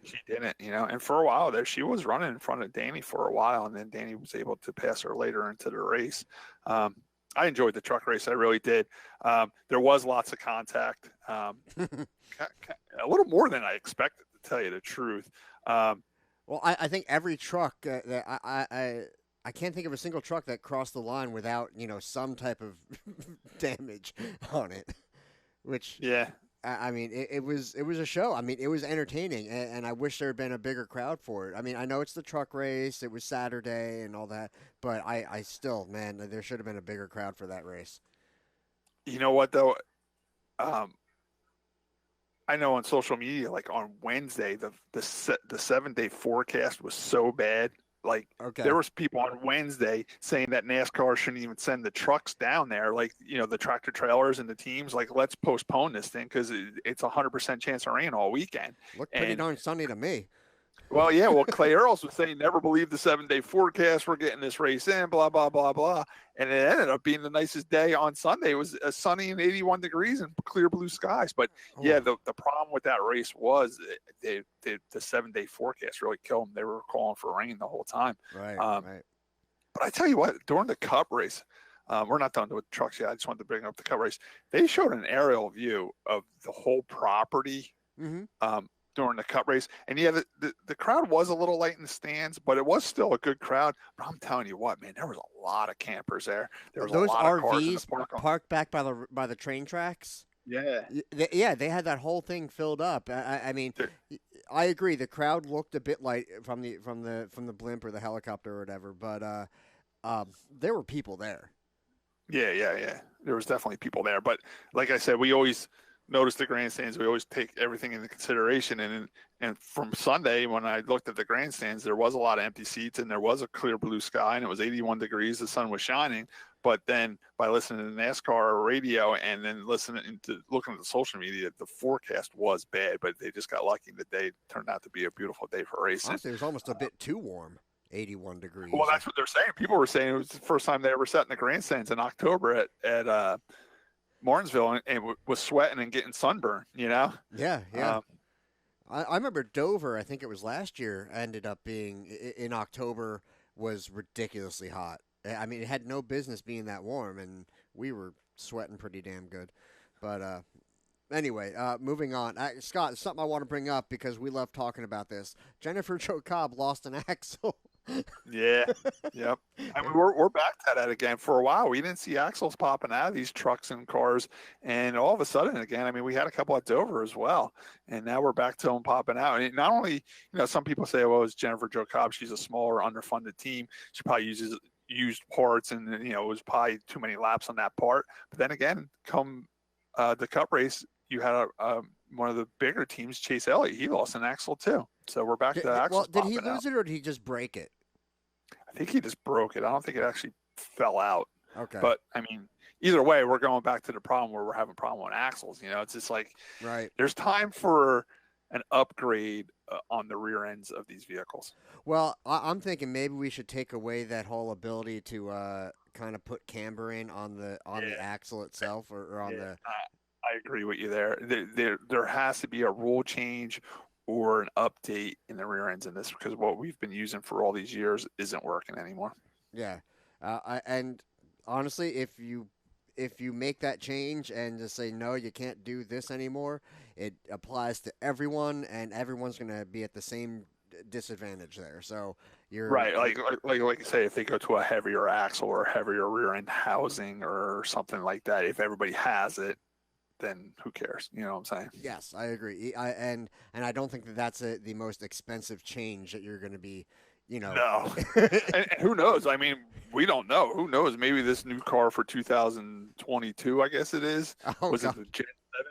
she didn't, and for a while there, she was running in front of Danny for a while, and then Danny was able to pass her later into the race. I enjoyed the truck race. I really did. There was lots of contact, a little more than I expected, to tell you the truth. Well, I think every truck that I can't think of a single truck that crossed the line without, some type of damage on it. Which, I mean, it was a show. I mean, it was entertaining, and I wish there had been a bigger crowd for it. I mean, I know it's the truck race. It was Saturday and all that, but I still, man, there should have been a bigger crowd for that race. You know what, though? I know on social media, like on Wednesday, the 7-day forecast was so bad. Like, there was people on Wednesday saying that NASCAR shouldn't even send the trucks down there, like, the tractor trailers and the teams, like, let's postpone this thing because it's 100% chance of rain all weekend. Looked pretty darn sunny to me. Well, yeah. Well, Clay Earls was saying, never believe the 7-day forecast. We're getting this race in, blah, blah, blah, blah. And it ended up being the nicest day on Sunday. It was sunny and 81 degrees and clear blue skies. But, the problem with that race was the 7-day forecast really killed them. They were calling for rain the whole time. Right, right. But I tell you what, during the Cup race, we're not done with trucks yet. I just wanted to bring up the Cup race. They showed an aerial view of the whole property. Mm-hmm. during the Cup race. And yeah, the crowd was a little light in the stands, but it was still a good crowd. But I'm telling you what, man, there was a lot of campers there. There was Those a lot RVs of cars in the parked back by the train tracks. Yeah. They had that whole thing filled up. I mean, I agree. The crowd looked a bit light from the blimp or the helicopter or whatever, but there were people there. Yeah. There was definitely people there. But like I said, we always notice the grandstands. We always take everything into consideration. And from Sunday, when I looked at the grandstands, there was a lot of empty seats and there was a clear blue sky and it was 81 degrees. The sun was shining. But then by listening to NASCAR radio and then looking at the social media, the forecast was bad, but they just got lucky. The day turned out to be a beautiful day for racing. Honestly, it was almost a bit too warm. 81 degrees. Well, that's what they're saying. People were saying it was the first time they ever sat in the grandstands in October at Martinsville and was sweating and getting sunburned, you know? Yeah. I remember Dover, I think it was last year, ended up being, in October, was ridiculously hot. I mean, it had no business being that warm, and we were sweating pretty damn good. But anyway, moving on. Scott, something I want to bring up because we love talking about this. Jennifer Jo Cobb lost an axle. Yeah. Yep. I mean, we're back to that again. For a while, we didn't see axles popping out of these trucks and cars, and all of a sudden, again, I mean, we had a couple at Dover as well, and now we're back to them popping out. And not only, some people say, well, it's Jennifer Jo Cobb. She's a smaller, underfunded team. She probably uses used parts, and it was probably too many laps on that part. But then again, come the Cup race, you had one of the bigger teams, Chase Elliott. He lost an axle too. So we're back to axles. Well, did he lose it or did he just break it? I think he just broke it. I don't think it actually fell out. Okay. But I mean, either way, we're going back to the problem where we're having a problem with axles. It's just like, right. There's time for an upgrade on the rear ends of these vehicles. Well, I'm thinking maybe we should take away that whole ability to kind of put camber in on the axle itself or on the. I agree with you there. There has to be a rule change or an update in the rear ends in this because what we've been using for all these years isn't working anymore. Yeah, and honestly, if you make that change and just say no, you can't do this anymore, it applies to everyone, and everyone's going to be at the same disadvantage there. So you're right, like you say, if they go to a heavier axle or heavier rear end housing or something like that, if everybody has it, then who cares? You know what I'm saying? Yes, I agree. And I don't think that's the most expensive change that you're going to be, No. and who knows? I mean, we don't know. Who knows? Maybe this new car for 2022, I guess it is. Was it the Gen 7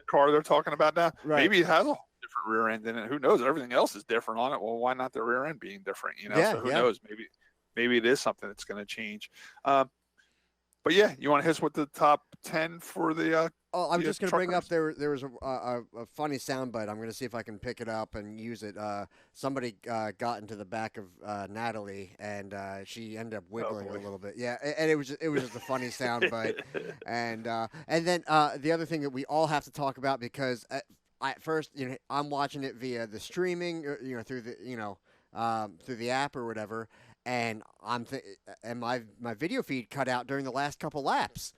car they're talking about now? Right. Maybe it has a different rear end in it. Who knows? Everything else is different on it. Well, why not the rear end being different? So who knows? Maybe it is something that's going to change. But yeah, you want to hit us with the top 10 for the I'm just going to bring up there was a funny soundbite. I'm going to see if I can pick it up and use it. Somebody got into the back of Natalie, and she ended up wiggling a little bit. Yeah, and it was just a funny soundbite. And then the other thing that we all have to talk about because at first I'm watching it via the streaming, through the app or whatever, and and my video feed cut out during the last couple laps.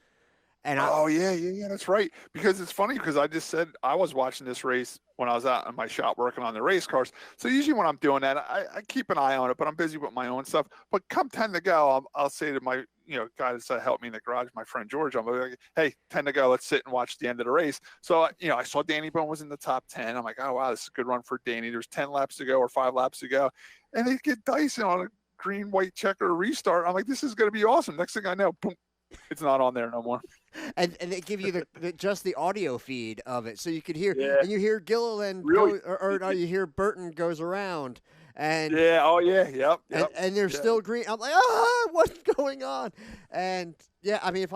And yeah, that's right. Because it's funny because I just said I was watching this race when I was out in my shop working on the race cars. So usually when I'm doing that, I keep an eye on it, but I'm busy with my own stuff. But come 10 to go, I'll say to my guy that's helped me in the garage, my friend George, I'm like, hey, 10 to go, let's sit and watch the end of the race. So I saw Danny Bohns was in the top 10. I'm like, oh wow, this is a good run for Danny. There's 10 laps to go or 5 laps to go, and they get Dyson on a green white checker restart. I'm like, this is going to be awesome. Next thing I know, boom, it's not on there no more. And they give you just the audio feed of it, so you could hear, and you hear Gilliland really? or you hear Burton goes around, and yep. And they're still green. I'm like, what's going on? And I mean,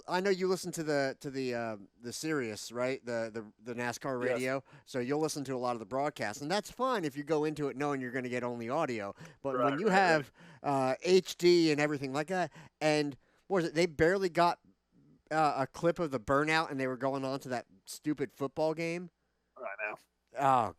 I know you listen to the Sirius, right? The NASCAR radio, yes. So you'll listen to a lot of the broadcasts, and that's fine if you go into it knowing you're going to get only audio. But when you have HD and everything like that, and what was it? They barely got a clip of the burnout, and they were going on to that stupid football game. I know. Oh,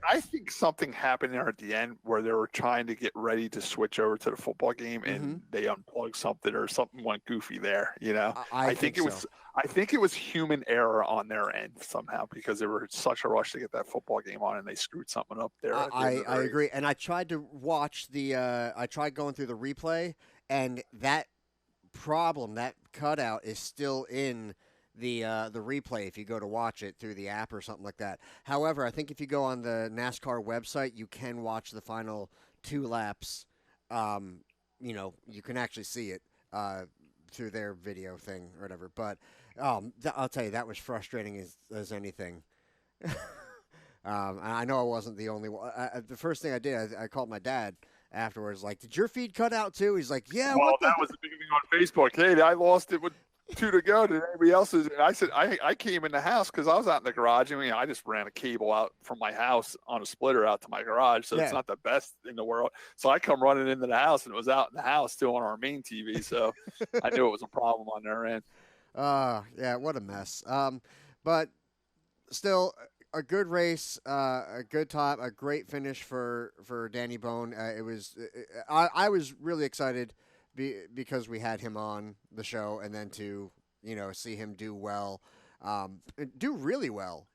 I think something happened there at the end where they were trying to get ready to switch over to the football game, and they unplugged something or something went goofy there. You know, I think it so. was. I think it was human error on their end somehow because they were in such a rush to get that football game on, and they screwed something up there. I agree, and I tried to watch the. I tried going through the replay, and that problem, that cutout, is still in the replay if you go to watch it through the app or something like that. However, I think if you go on the NASCAR website, you can watch the final 2 laps. You know, you can actually see it through their video thing or whatever. But I'll tell you, that was frustrating as anything. I know I wasn't the only one. The first thing I did, I called my dad afterwards, like, "Did your feed cut out too?" He's like, "Yeah." Well, that was the big thing on Facebook. Hey, I lost it with 2 to go. Did anybody else's? And I said, I came in the house because I was out in the garage. I mean, I just ran a cable out from my house on a splitter out to my garage, so it's not the best in the world. So I come running into the house, and it was out in the house still on our main TV. So I knew it was a problem on their end. Yeah, what a mess. But still, a good race, a good time, a great finish for Danny Bohn. It was. I was really excited because we had him on the show, and then to see him do well, do really well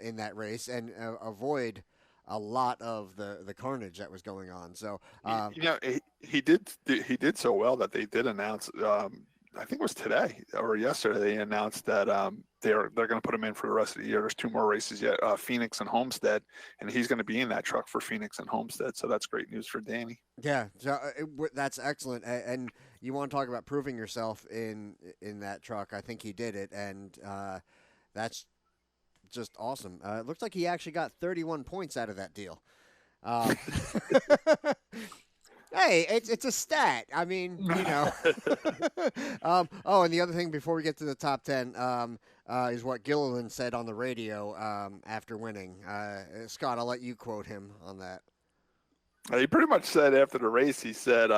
in that race, and avoid a lot of the carnage that was going on. So he did so well that they did announce. I think it was today or yesterday. They announced that they're going to put him in for the rest of the year. There's 2 more races yet, Phoenix and Homestead, and he's going to be in that truck for Phoenix and Homestead. So that's great news for Danny. Yeah, so that's excellent. And you want to talk about proving yourself in that truck? I think he did it, and that's just awesome. It looks like he actually got 31 points out of that deal. Hey, it's a stat. I mean, and the other thing before we get to the top 10 is what Gilliland said on the radio after winning. Scott, I'll let you quote him on that. He pretty much said after the race, he said,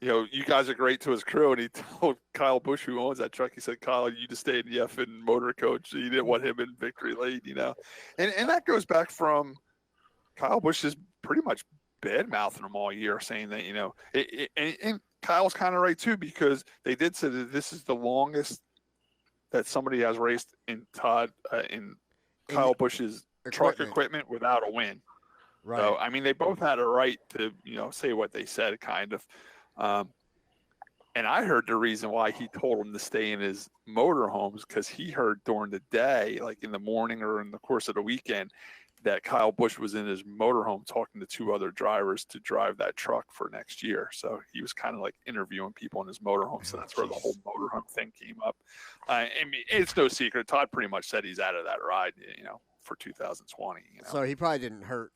you guys are great to his crew. And he told Kyle Busch, who owns that truck, he said, Kyle, you just stay in the effing motor coach. He didn't want him in victory lane, And that goes back from Kyle Busch is pretty much bad-mouthing them all year, saying that, and Kyle's kind of right, too, because they did say that this is the longest that somebody has raced in Kyle Busch's truck equipment without a win. Right. So, I mean, they both had a right to, say what they said, kind of. And I heard the reason why he told him to stay in his motorhomes because he heard during the day, like in the morning or in the course of the weekend, that Kyle Busch was in his motorhome talking to 2 other drivers to drive that truck for next year. So he was kind of like interviewing people in his motorhome. So that's where the whole motorhome thing came up. I mean, it's no secret. Todd pretty much said he's out of that ride, for 2020. So he probably didn't hurt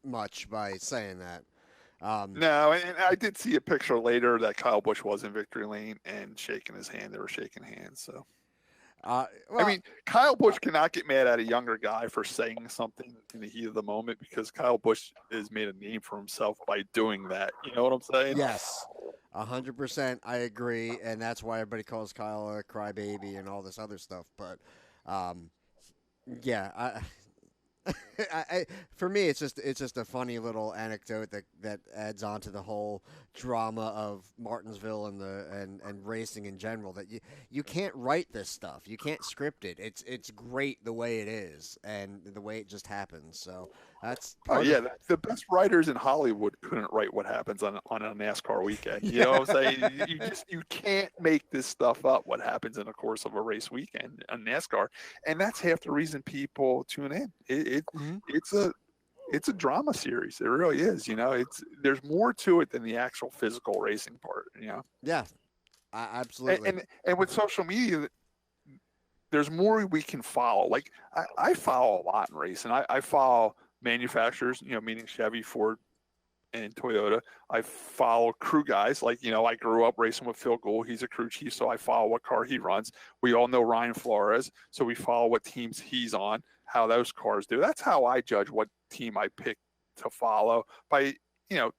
much by saying that. No, and I did see a picture later that Kyle Busch was in victory lane and shaking his hand. They were shaking hands. So. I mean, Kyle Busch cannot get mad at a younger guy for saying something in the heat of the moment because Kyle Busch has made a name for himself by doing that. You know what I'm saying? Yes, 100%. I agree, and that's why everybody calls Kyle a crybaby and all this other stuff. But, yeah, for me, it's just a funny little anecdote that adds on to the whole drama of Martinsville and racing in general. That you can't write this stuff, you can't script it. It's great the way it is and the way it just happens. So that's the best writers in Hollywood couldn't write what happens on a NASCAR weekend. You know what I'm saying? You can't make this stuff up. What happens in the course of a race weekend on NASCAR, and that's half the reason people tune in. It's a drama series. It really is. There's more to it than the actual physical racing part. Yeah, absolutely. And with social media, there's more we can follow. Like I follow a lot in racing. I follow manufacturers, meaning Chevy, Ford, and Toyota. I follow crew guys. Like, I grew up racing with Phil Gould. He's a crew chief, so I follow what car he runs. We all know Ryan Flores, so we follow what teams he's on, how those cars do. That's how I judge what team I pick to follow. By,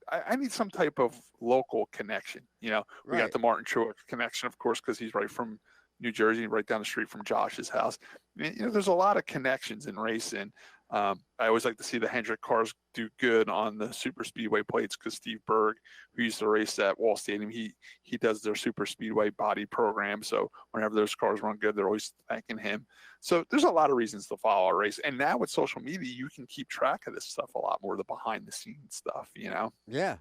I need some type of local connection. We got the Martin Truex connection, of course, because he's right from New Jersey, right down the street from Josh's house. I mean, there's a lot of connections in racing. I always like to see the Hendrick cars do good on the super speedway plates because Steve Berg, who used to race at Wall Stadium, he does their super speedway body program. So whenever those cars run good, they're always thanking him. So there's a lot of reasons to follow a race. And now with social media, you can keep track of this stuff a lot more, the behind the scenes stuff, Yeah.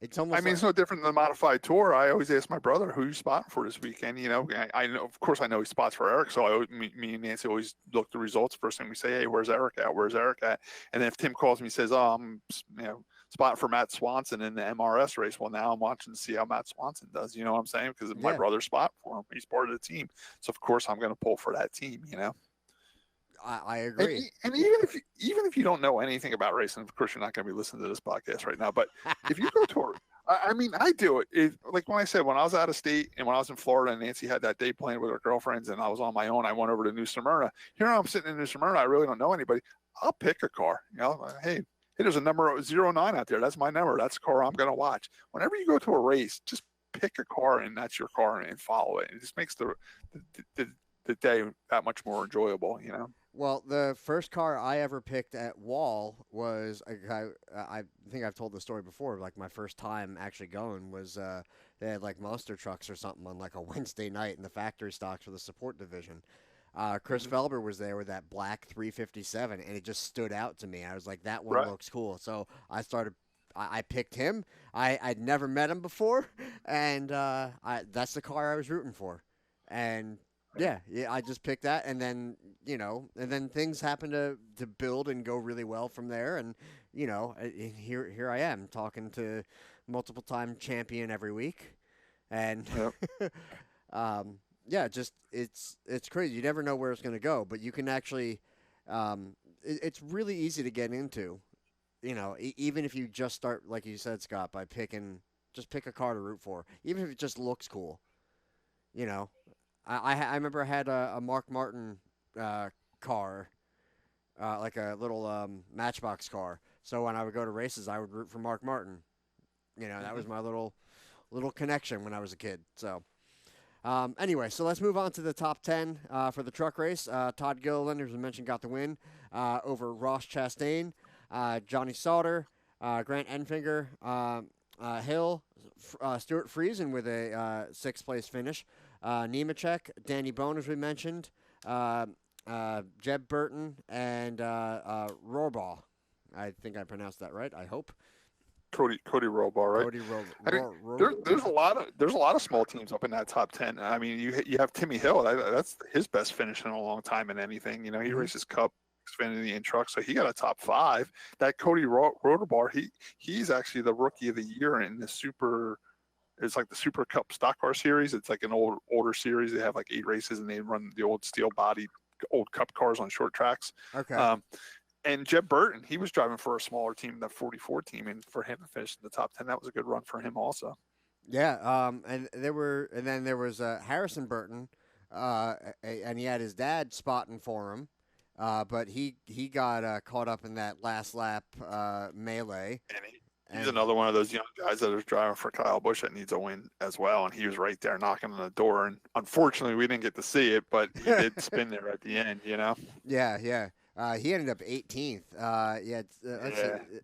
It's almost. I mean, it's no different than the modified tour. I always ask my brother, "Who you spotting for this weekend?" I know, of course, I know he spots for Eric. So me and Nancy always look the results first, and we say, "Hey, where's Eric at? Where's Eric at?" And then if Tim calls me and says, "Oh, I'm spotting for Matt Swanson in the MRS race," well, now I'm watching to see how Matt Swanson does. You know what I'm saying? Because my brother's spot for him. He's part of the team, so of course I'm going to pull for that team. I agree. And even if you don't know anything about racing, of course you're not going to be listening to this podcast right now. But if you go to I do it. Like when I said, when I was out of state and when I was in Florida and Nancy had that day playing with her girlfriends and I was on my own, I went over to New Smyrna. Here I'm sitting in New Smyrna. I really don't know anybody. I'll pick a car. Hey, there's a number 09 out there. That's my number. That's the car I'm going to watch. Whenever you go to a race, just pick a car and that's your car and follow it. It just makes the day that much more enjoyable, Well, the first car I ever picked at Wall was I think I've told the story before. Like my first time actually going was they had like monster trucks or something on like a Wednesday night in the factory stocks for the support division. Chris Felber was there with that black 357, and it just stood out to me. I was like, that one looks cool. So I picked him. I'd never met him before, and that's the car I was rooting for, and. Yeah, I just picked that, and then things happen to build and go really well from there, and here I am talking to multiple time champion every week, and just it's crazy. You never know where it's going to go, but you can actually, it's really easy to get into, even if you just start like you said, Scott, by pick a car to root for, even if it just looks cool, I remember I had a Mark Martin car, like a little Matchbox car. So when I would go to races, I would root for Mark Martin. That was my little connection when I was a kid. So anyway, so let's move on to the top 10 for the truck race. Todd Gilliland, as we mentioned, got the win over Ross Chastain, Johnny Sauter, Grant Enfinger, Hill, Stuart Friesen with a sixth place finish. Nemechek, Danny Bohns, as we mentioned, Jeb Burton, and Rohrbaugh. I think I pronounced that right. I hope. Cody Rohrbaugh, right? Cody there's a lot of small teams up in that top 10. I mean, you have Timmy Hill. That's his best finish in a long time in anything. He races Cup, Xfinity, and truck, so he got a top 5. That Cody Rohrbaugh, he's actually the rookie of the year in the super. It's like the Super Cup Stock Car Series. It's like an older series. They have like 8 races, and they run the old steel body, old Cup cars on short tracks. Okay. And Jeb Burton, he was driving for a smaller team, the 44 team, and for him to finish in the top 10, that was a good run for him also. Yeah. And then there was Harrison Burton, and he had his dad spotting for him, but he got caught up in that last lap melee. He's another one of those young guys that is driving for Kyle Busch that needs a win as well, and he was right there knocking on the door. And unfortunately, we didn't get to see it, but he did spin there at the end, Yeah. He ended up 18th.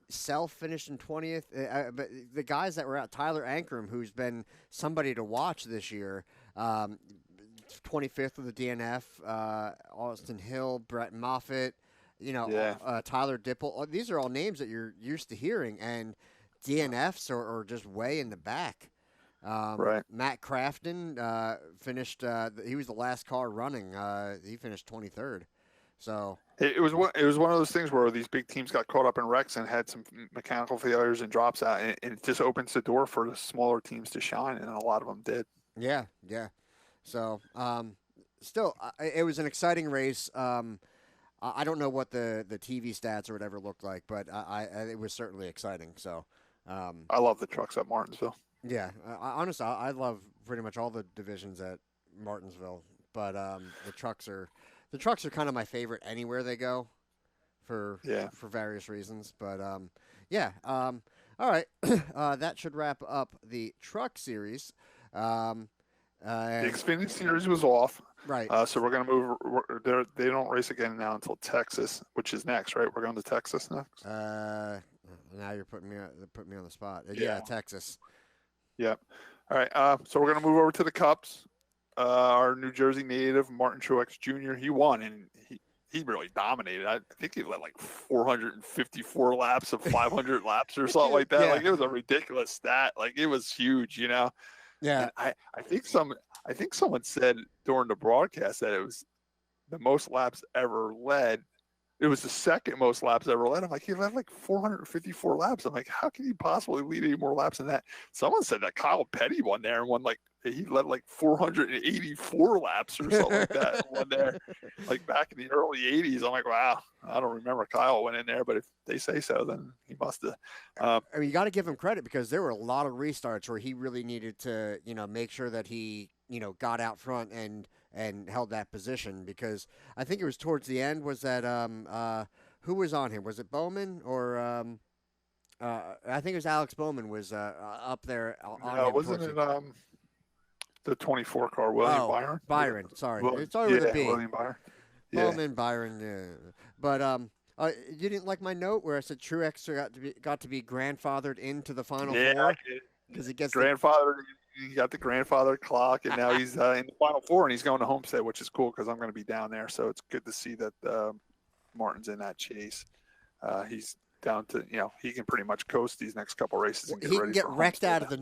Self finished in 20th. But the guys that were out, Tyler Ankrum, who's been somebody to watch this year, 25th with the DNF, Austin Hill, Brett Moffitt, Tyler Dipple. These are all names that you're used to hearing, and DNFs are just way in the back. Right. Matt Crafton finished. He was the last car running. He finished 23rd. So it was one of those things where these big teams got caught up in wrecks and had some mechanical failures and drops out, and it just opens the door for the smaller teams to shine, and a lot of them did. Yeah. So still, it was an exciting race. I don't know what the TV stats or whatever looked like, but it was certainly exciting. So I love the trucks at Martinsville. Yeah, honestly, I love pretty much all the divisions at Martinsville, but the trucks are kind of my favorite anywhere they go, for various reasons. But all right, that should wrap up the truck series. The Xfinity Series was off. Right. So we're going to move. They don't race again now until Texas, which is next, right? We're going to Texas next. Now you're putting me on the spot. Yeah, Texas. Yeah. All right. So we're going to move over to the Cups. Our New Jersey native, Martin Truex Jr., he won, and he really dominated. I think he led like 454 laps of 500 laps or something like that. Yeah. Like, it was a ridiculous stat. Like, it was huge, you know? Yeah. And I think someone said during the broadcast that it was the most laps ever led. It was the second most laps ever led. I'm like, he led like 454 laps. I'm like, how can he possibly lead any more laps than that? Someone said that Kyle Petty won there and won like, he led like 484 laps or something like that. One there, like back in the early 80s. I'm like, wow, I don't remember Kyle went in there, but if they say so, then he must have. I mean, you got to give him credit because there were a lot of restarts where he really needed to, make sure that he, got out front and held that position, because I think it was towards the end. Was that who was on him? Was it Bowman or I think it was Alex Bowman was up there on him. Wasn't it the 24 car, William Byron? Byron, sorry. It's yeah, with a B. William Byron. Bowman, Byron. Yeah. But you didn't like my note where I said Truex got to be grandfathered into the Final Four? Because he gets grandfather. He got the grandfather clock, and now he's in the Final Four, and he's going to Homestead, which is cool because I'm going to be down there. So it's good to see that Martin's in that chase. He's down to, he can pretty much coast these next couple races and get ready. He can get for wrecked Homestead. out of the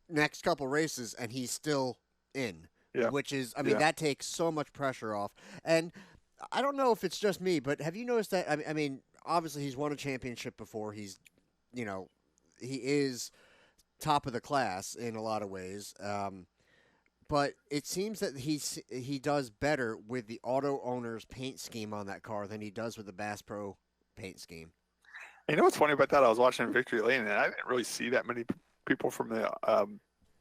next couple races, and he's still in. Yeah. Which is, that takes so much pressure off. And I don't know if it's just me, but have you noticed that? I mean, obviously he's won a championship before. He's, he is top of the class in a lot of ways. But it seems that he does better with the auto owner's paint scheme on that car than he does with the Bass Pro paint scheme. You know what's funny about that? I was watching Victory Lane, and I didn't really see that many people from the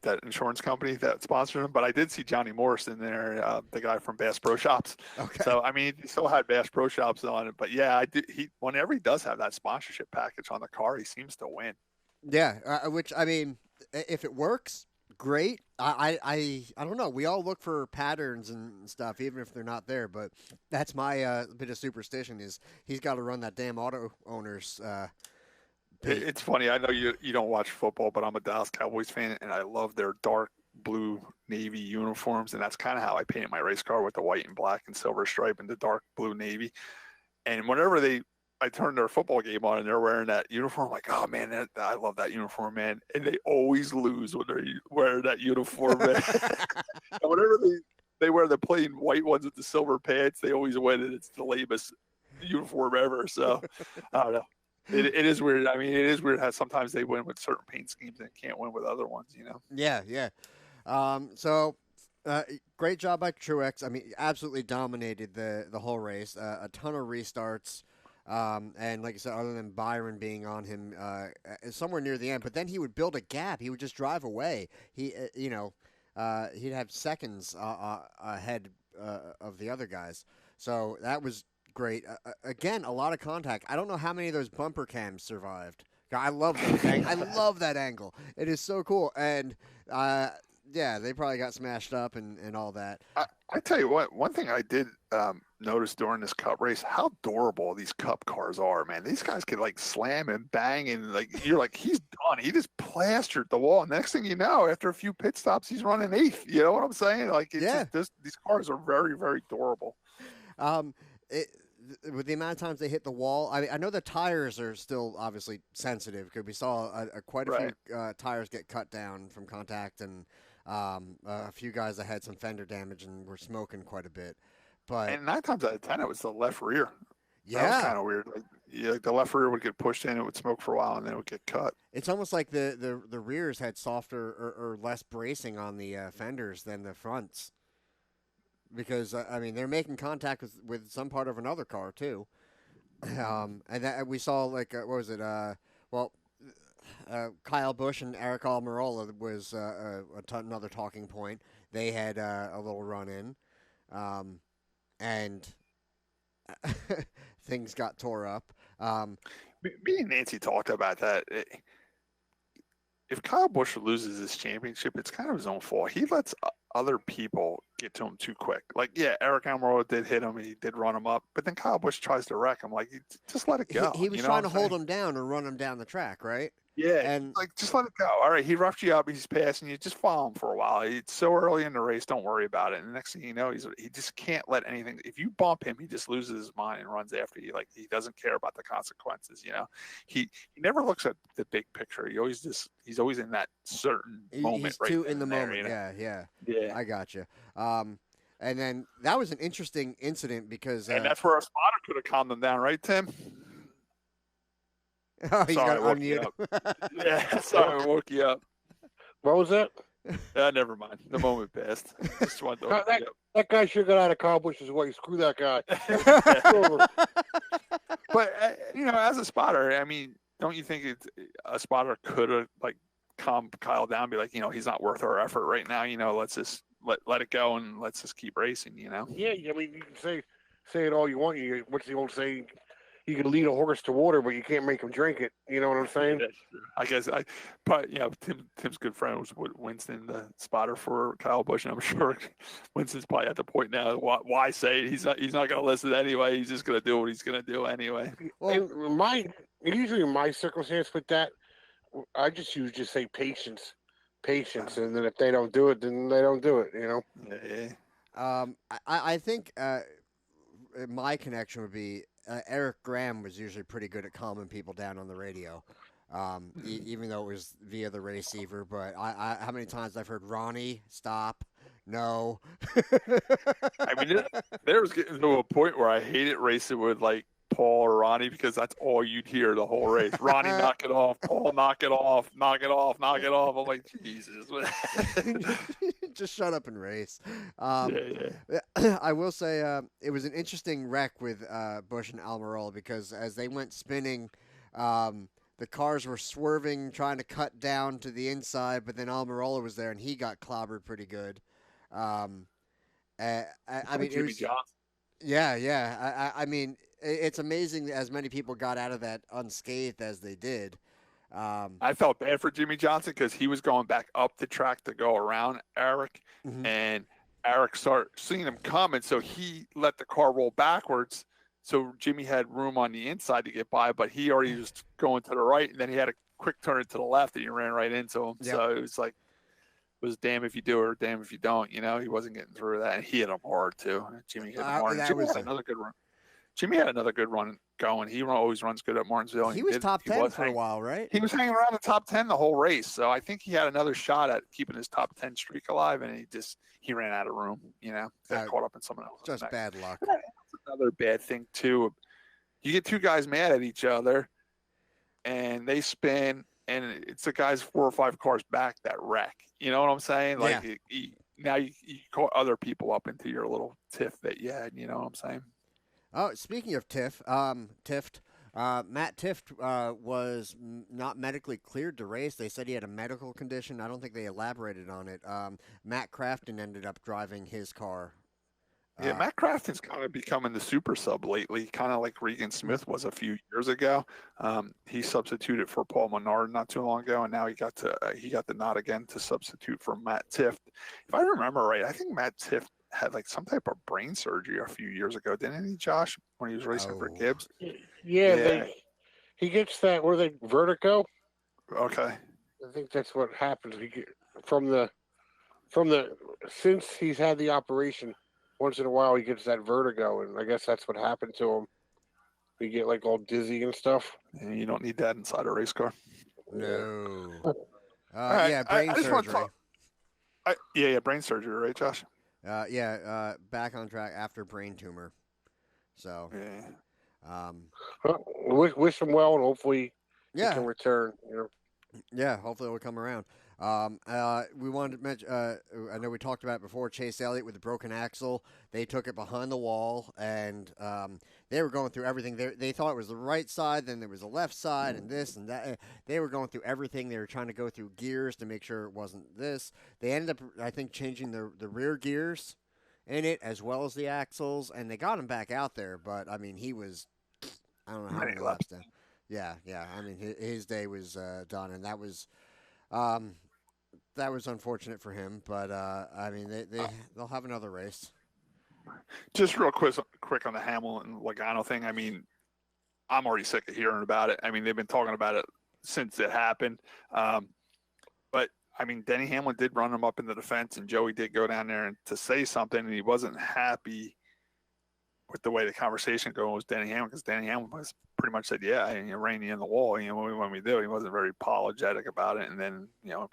that insurance company that sponsored him, but I did see Johnny Morris in there, the guy from Bass Pro Shops. Okay. So, I mean, he still had Bass Pro Shops on it, but yeah, whenever he does have that sponsorship package on the car, he seems to win. Yeah, which, I mean, if it works, great. I don't know. We all look for patterns and stuff, even if they're not there, but that's my bit of superstition is he's got to run that damn auto owner's It's funny. I know you don't watch football, but I'm a Dallas Cowboys fan, and I love their dark blue navy uniforms, and that's kind of how I paint my race car, with the white and black and silver stripe and the dark blue navy. And whenever I turn their football game on and they're wearing that uniform, I'm like, oh man, I love that uniform, man. And they always lose when they're wearing that uniform, man. And whenever they wear the plain white ones with the silver pants, they always win, and it's the lamest uniform ever. So I don't know. It is weird. I mean, it is weird how sometimes they win with certain paint schemes and can't win with other ones, Yeah. So great job by Truex. I mean, absolutely dominated the whole race. A ton of restarts. And like I said, other than Byron being on him somewhere near the end, but then he would build a gap. He would just drive away. He'd have seconds ahead of the other guys. So that was great. Again, a lot of contact. I don't know how many of those bumper cams survived. I love that. I love that angle. It is so cool. And they probably got smashed up and all that. I tell you what, one thing I did notice during this Cup race, how durable these Cup cars are, man. These guys can like slam and bang, and like you're like, he's done. He just plastered the wall. Next thing you know, after a few pit stops, he's running 8th. You know what I'm saying? Like, these cars are very, very durable. With the amount of times they hit the wall, I know the tires are still obviously sensitive because we saw quite a few tires get cut down from contact, and a few guys that had some fender damage and were smoking quite a bit. And 9 times out of 10, it was the left rear. Yeah, that was kind of weird. Like, the left rear would get pushed in, it would smoke for a while, and then it would get cut. It's almost like the rears had softer or less bracing on the fenders than the fronts. Because, they're making contact with some part of another car, too. And that, we saw, like, what was it? Kyle Busch and Eric Almirola was another talking point. They had a little run-in. And things got tore up. Me and Nancy talked about that. if Kyle Busch loses this championship, it's kind of his own fault. He lets other people get to him too quick. Like, yeah, Eric Almirola did hit him. He did run him up. But then Kyle Busch tries to wreck him. Like, just let it go. He was trying to hold him down and run him down the track, right? Yeah, and like just let it go. All right, he roughed you up. He's passing you. Just follow him for a while. It's so early in the race. Don't worry about it. And the next thing you know, he just can't let anything. If you bump him, he just loses his mind and runs after you. Like he doesn't care about the consequences. You know, he never looks at the big picture. He's always in that certain moment. He's right too in the there, moment. you know? Yeah. I got you. And then that was an interesting incident because and that's where a spotter could have calmed him down, right, Tim? Oh, he's sorry, got unmute. Yeah, sorry, I woke you up. What was that? Never mind. The moment passed. Just wanted to wake you up. That guy should have got out of Kyle Busch's way. Screw that guy. But as a spotter, I mean, don't you think a spotter could have like calmed Kyle down, be like, he's not worth our effort right now. Let's just let it go and let's just keep racing. Yeah, I mean, you can say it all you want. What's the old saying? You can lead a horse to water, but you can't make him drink it. You know what I'm saying? I guess but Tim's good friend was Winston, the spotter for Kyle Busch, and I'm sure Winston's probably at the point now. Why say it? He's not going to listen anyway. He's just going to do what he's going to do anyway. Well, usually in my circumstance with that, I just say patience, and then if they don't do it, then they don't do it. Yeah. I think my connection would be. Eric Graham was usually pretty good at calming people down on the radio, even though it was via the receiver. But how many times I've heard Ronnie stop, no. I mean, there was getting to a point where I hated racing with like Paul or Ronnie because that's all you'd hear the whole race. Ronnie, knock it off. Paul, knock it off. Knock it off. Knock it off. I'm like, Jesus. Just shut up and race. Yeah. I will say it was an interesting wreck with Busch and Almirola because as they went spinning, the cars were swerving, trying to cut down to the inside, but then Almirola was there and he got clobbered pretty good. I mean, Jimmy Johnson. Yeah. I mean, it's amazing as many people got out of that unscathed as they did. I felt bad for Jimmy Johnson because he was going back up the track to go around Eric, and Eric started seeing him coming, so he let the car roll backwards. So Jimmy had room on the inside to get by, but he already was going to the right, and then he had a quick turn to the left, and he ran right into him. Yep. So it was like, it was damn if you do or damn if you don't. He wasn't getting through that, and he hit him hard too. Jimmy hit him hard. Jimmy had another good run. Jimmy had another good run going. He always runs good at Martinsville. He was top 10 for a while, right? He was hanging around the top 10 the whole race. So I think he had another shot at keeping his top 10 streak alive, and he ran out of room, got caught up in someone else. Just bad luck. That's another bad thing, too. You get two guys mad at each other, and they spin, and it's the guys 4 or 5 cars back that wreck. You know what I'm saying? Like, now you caught other people up into your little tiff that you had. You know what I'm saying? Oh, speaking of Tift, Matt Tift was not medically cleared to race. They said he had a medical condition. I don't think they elaborated on it. Matt Crafton ended up driving his car. Yeah, Matt Crafton's kind of becoming the super sub lately, kind of like Regan Smith was a few years ago. He substituted for Paul Menard not too long ago, and now he got the nod again to substitute for Matt Tift. If I remember right, I think Matt Tift had like some type of brain surgery a few years ago, didn't he, Josh, when he was racing for Gibbs? Yeah. He gets that, what are they, vertigo? Okay. I think that's what happens. Since he's had the operation, once in a while he gets that vertigo, and I guess that's what happened to him. He get like all dizzy and stuff. And you don't need that inside a race car. No. Right. Yeah, brain surgery. Brain surgery, right, Josh? Back on track after brain tumor. So, wish him well, and hopefully he can return. Yeah, hopefully it'll come around. We wanted to mention, I know we talked about it before, Chase Elliott with the broken axle. They took it behind the wall, and they were going through everything. They thought it was the right side, then there was the left side, and this and that. They were going through everything. They were trying to go through gears to make sure it wasn't this. They ended up, I think, changing the rear gears in it as well as the axles, and they got him back out there. But, I mean, he was, I don't know how many laps down. Yeah. I mean, his day was done, and that was That was unfortunate for him, but I mean, they'll have another race. Just real quick on the Hamilton Logano thing. I mean, I'm already sick of hearing about it. I mean, they've been talking about it since it happened. But I mean, Denny Hamlin did run him up in the defense, and Joey did go down there and to say something, and he wasn't happy with the way the conversation going was Denny Hamlin, because Denny Hamlin was pretty much said, "Yeah, and you ran you in the wall." When we do, he wasn't very apologetic about it, and then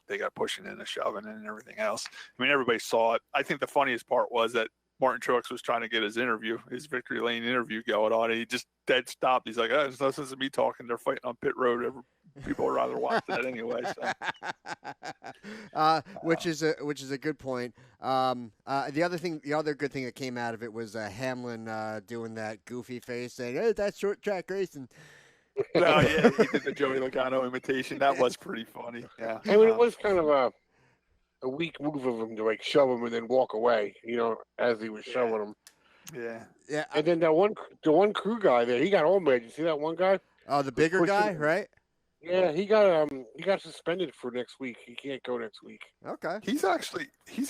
they got pushing and shoving and everything else. I mean, everybody saw it. I think the funniest part was that Martin Truex was trying to get his victory lane interview going on, and he just dead stopped. He's like, "It's no sense of me talking. They're fighting on pit road. People would rather watch that anyway." So. Which is a good point. The other good thing that came out of it was Hamlin doing that goofy face, saying, "Hey, that's short track racing." Oh yeah, he did the Joey Logano imitation. That was pretty funny. Yeah, I mean, it was kind of a weak move of him to like shove him and then walk away, as he was shoving him. Yeah. And then the one crew guy there, he got all mad. You see that one guy? Oh, the bigger guy, right? Yeah, he got suspended for next week. He can't go next week. Okay. He's actually his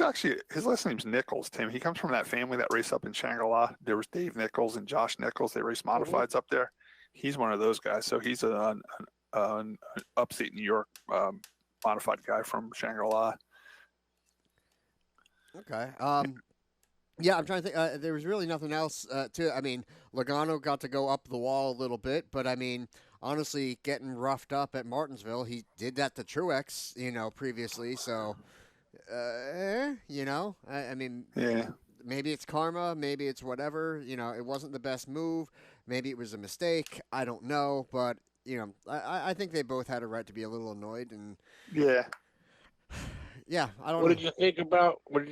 last name's Nichols, Tim. He comes from that family that raced up in Shangri-La. There was Dave Nichols and Josh Nichols. They race modifieds up there. He's one of those guys. So he's an upstate New York modified guy from Shangri-La. Okay. Yeah, I'm trying to think. There was really nothing else to. I mean, Logano got to go up the wall a little bit, but I mean, honestly, getting roughed up at Martinsville, he did that to Truex, previously. So, I mean, yeah. Maybe it's karma, maybe it's whatever. It wasn't the best move. Maybe it was a mistake. I don't know, but I think they both had a right to be a little annoyed, and yeah. Yeah, I don't know. What did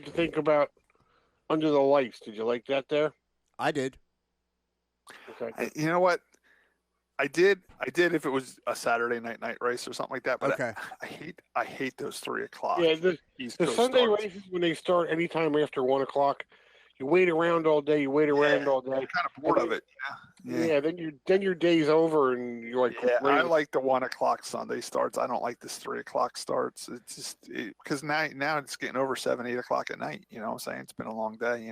you think about Under the Lights? Did you like that there? I did. Okay. You know what? I did if it was a Saturday night race or something like that. But okay. I hate those 3 o'clock. Yeah, the Sunday races when they start anytime after 1 o'clock. You wait around all day. All day. I'm kind of bored of it. Yeah. Then your day's over and you're like. Yeah, I like the 1 o'clock Sunday starts. I don't like this 3 o'clock starts. It's just because now it's getting over 7, 8 o'clock at night. You know what I'm saying? It's been a long day.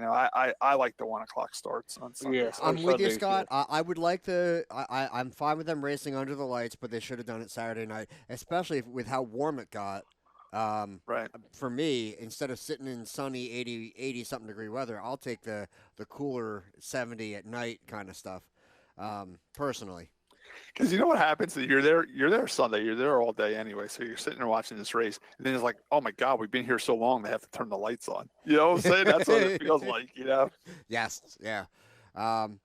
I like the 1 o'clock starts on Sunday. Yeah, I'm with you, Scott. I would like I'm fine with them racing under the lights, but they should have done it Saturday night, especially with how warm it got. Right. For me, instead of sitting in sunny 80 something degree weather, I'll take the cooler 70 at night kind of stuff. Personally. Because you know what happens? You're there Sunday. You're there all day anyway. So you're sitting there watching this race, and then it's like, oh my God, we've been here so long. They have to turn the lights on. You know what I'm saying? That's what it feels like. Yes. Yeah. And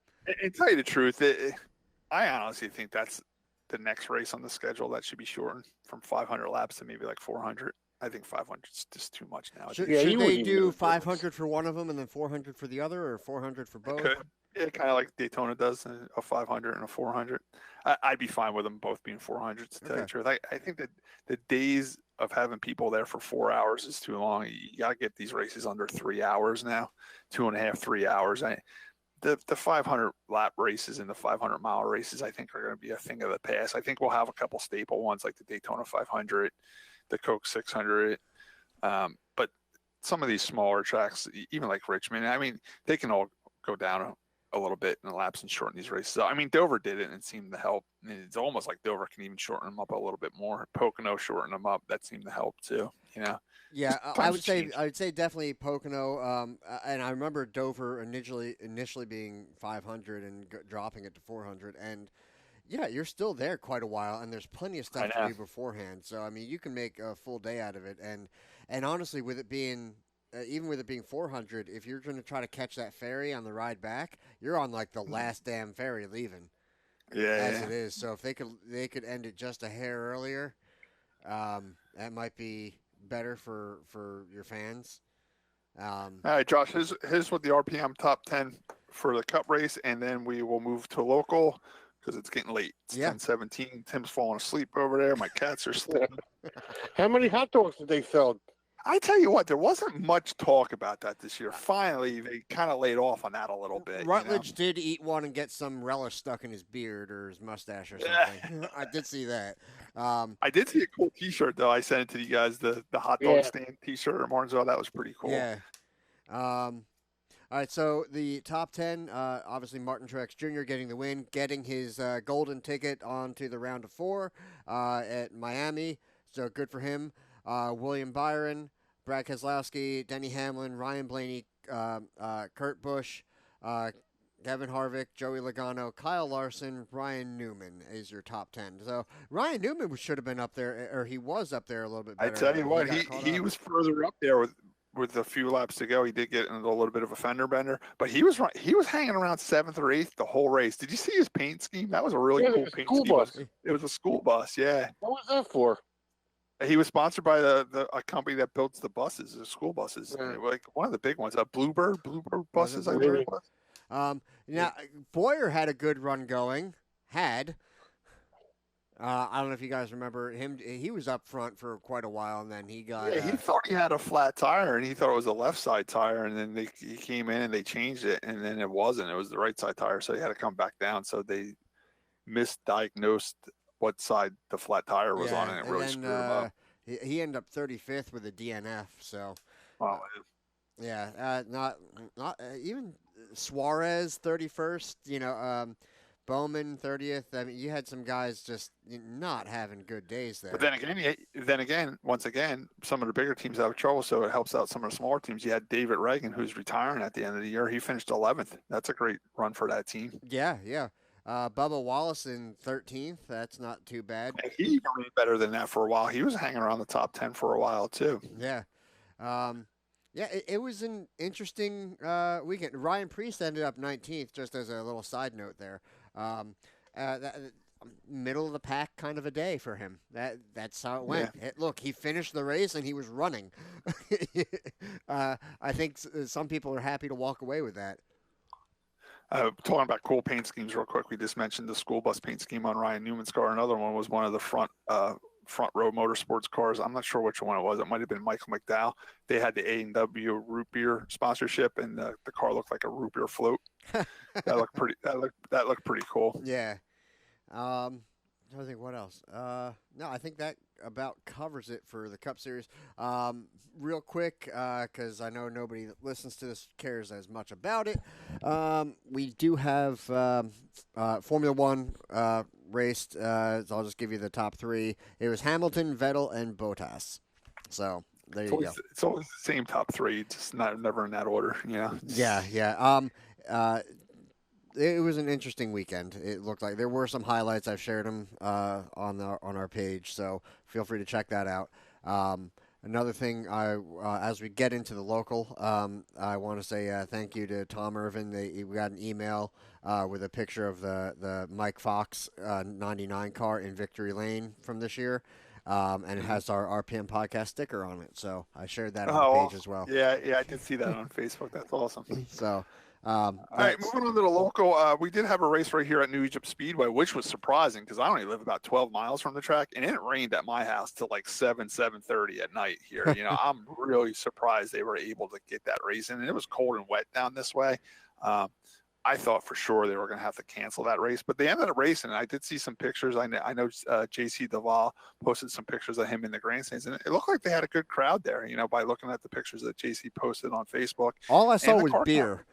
tell you the truth, I honestly think that's the next race on the schedule that should be shortened from 500 laps to maybe like 400. I think 500 is just too much now. Should they do 500 for one of them and then 400 for the other, or 400 for both? Yeah, kind of like Daytona does, a 500 and a 400. I'd be fine with them both being 400s, to tell you the truth. I think that the days of having people there for 4 hours is too long. You got to get these races under 3 hours now, 2.5, 3 hours. The 500 lap races and the 500 mile races, I think, are going to be a thing of the past. I think we'll have a couple staple ones like the Daytona 500, the Coke 600. But some of these smaller tracks, even like Richmond, I mean, they can all go down a little bit in the laps and shorten these races. I mean, Dover did it and it seemed to help. It's almost like Dover can even shorten them up a little bit more. Pocono shortened them up. That seemed to help too, Yeah, I would say definitely Pocono. And I remember Dover initially being 500 and dropping it to 400. And yeah, you're still there quite a while, and there's plenty of stuff to do beforehand. So I mean, you can make a full day out of it. And honestly, with it being even with it being 400, if you're going to try to catch that ferry on the ride back, you're on like the last damn ferry leaving. As it is. So if they could end it just a hair earlier, that might be better for your fans. All right, Josh, here's what the RPM top 10 for the Cup race, and then we will move to local because it's getting late. It's 10:17. Tim's falling asleep over there. My cats are sleeping. How many hot dogs did they sell? I tell you what, there wasn't much talk about that this year. Finally, they kind of laid off on that a little bit. Rutledge did eat one and get some relish stuck in his beard or his mustache or something. I did see that. I did see a cool T-shirt though. I sent it to you guys, the hot dog stand T-shirt at Martinsville. That was pretty cool. Yeah. All right, so the top 10, obviously Martin Truex Jr. getting the win, getting his golden ticket onto the round of 4 at Miami. So good for him. William Byron, Brad Keselowski, Denny Hamlin, Ryan Blaney, Kurt Busch, Kevin Harvick, Joey Logano, Kyle Larson, Ryan Newman is your top 10. So Ryan Newman should have been up there, or he was up there a little bit better. I tell you what, he was further up there with a few laps to go. He did get into a little bit of a fender bender, but he was hanging around 7th or 8th the whole race. Did you see his paint scheme? That was a really cool paint scheme. Bus. It was a school bus, yeah. What was that for? He was sponsored by a company that builds the buses, the school buses, like one of the big ones, Bluebird buses. I believe it was. Now Boyer had a good run going. I don't know if you guys remember him. He was up front for quite a while, and then he got. Yeah, he thought he had a flat tire, and he thought it was a left side tire, and then he came in and they changed it, and then it wasn't. It was the right side tire, so he had to come back down. So they misdiagnosed what side the flat tire was on, and it really screwed him up. He ended up 35th with a DNF. So, not even Suarez 31st. Bowman 30th. I mean, you had some guys just not having good days there. But then again, once again, some of the bigger teams have trouble, so it helps out some of the smaller teams. You had David Reagan, who's retiring at the end of the year. He finished 11th. That's a great run for that team. Yeah. Bubba Wallace in 13th. That's not too bad. And he even ran better than that for a while. He was hanging around the top 10 for a while too. Yeah. It was an interesting weekend. Ryan Preece ended up 19th, just as a little side note there. Middle of the pack kind of a day for him. That's how it went. Yeah. Look, he finished the race and he was running. I think some people are happy to walk away with that. Talking about cool paint schemes real quick, we just mentioned the school bus paint scheme on Ryan Newman's car. Another one was one of the front row motorsports cars. I'm not sure which one it was. It might have been Michael McDowell. They had the A&W root beer sponsorship, and the car looked like a root beer float. That looked pretty cool. Yeah. I think what else? No, I think that about covers it for the Cup Series. Real quick, because I know nobody that listens to this cares as much about it. We do have Formula One raced. So I'll just give you the top 3. It was Hamilton, Vettel, and Bottas. So there you go. It's always the same top 3, just never in that order. Yeah. Yeah. It was an interesting weekend. It looked like there were some highlights. I've shared them on our page, so feel free to check that out. Another thing, as we get into the local, I want to say thank you to Tom Irvin. We got an email with a picture of the Mike Fox 99 car in Victory Lane from this year. And it has our RPM podcast sticker on it. So I shared that on the page as well. Yeah, I did see that on Facebook. That's awesome. So, all right, moving on to the local. We did have a race right here at New Egypt Speedway, which was surprising because I only live about 12 miles from the track, and it rained at my house till like 7:30 at night here. I'm really surprised they were able to get that race in, and it was cold and wet down this way. I thought for sure they were going to have to cancel that race, but they ended up racing. And I did see some pictures. I know JC Duvall posted some pictures of him in the grandstands, and it looked like they had a good crowd there. By looking at the pictures that JC posted on Facebook. All I saw was beer.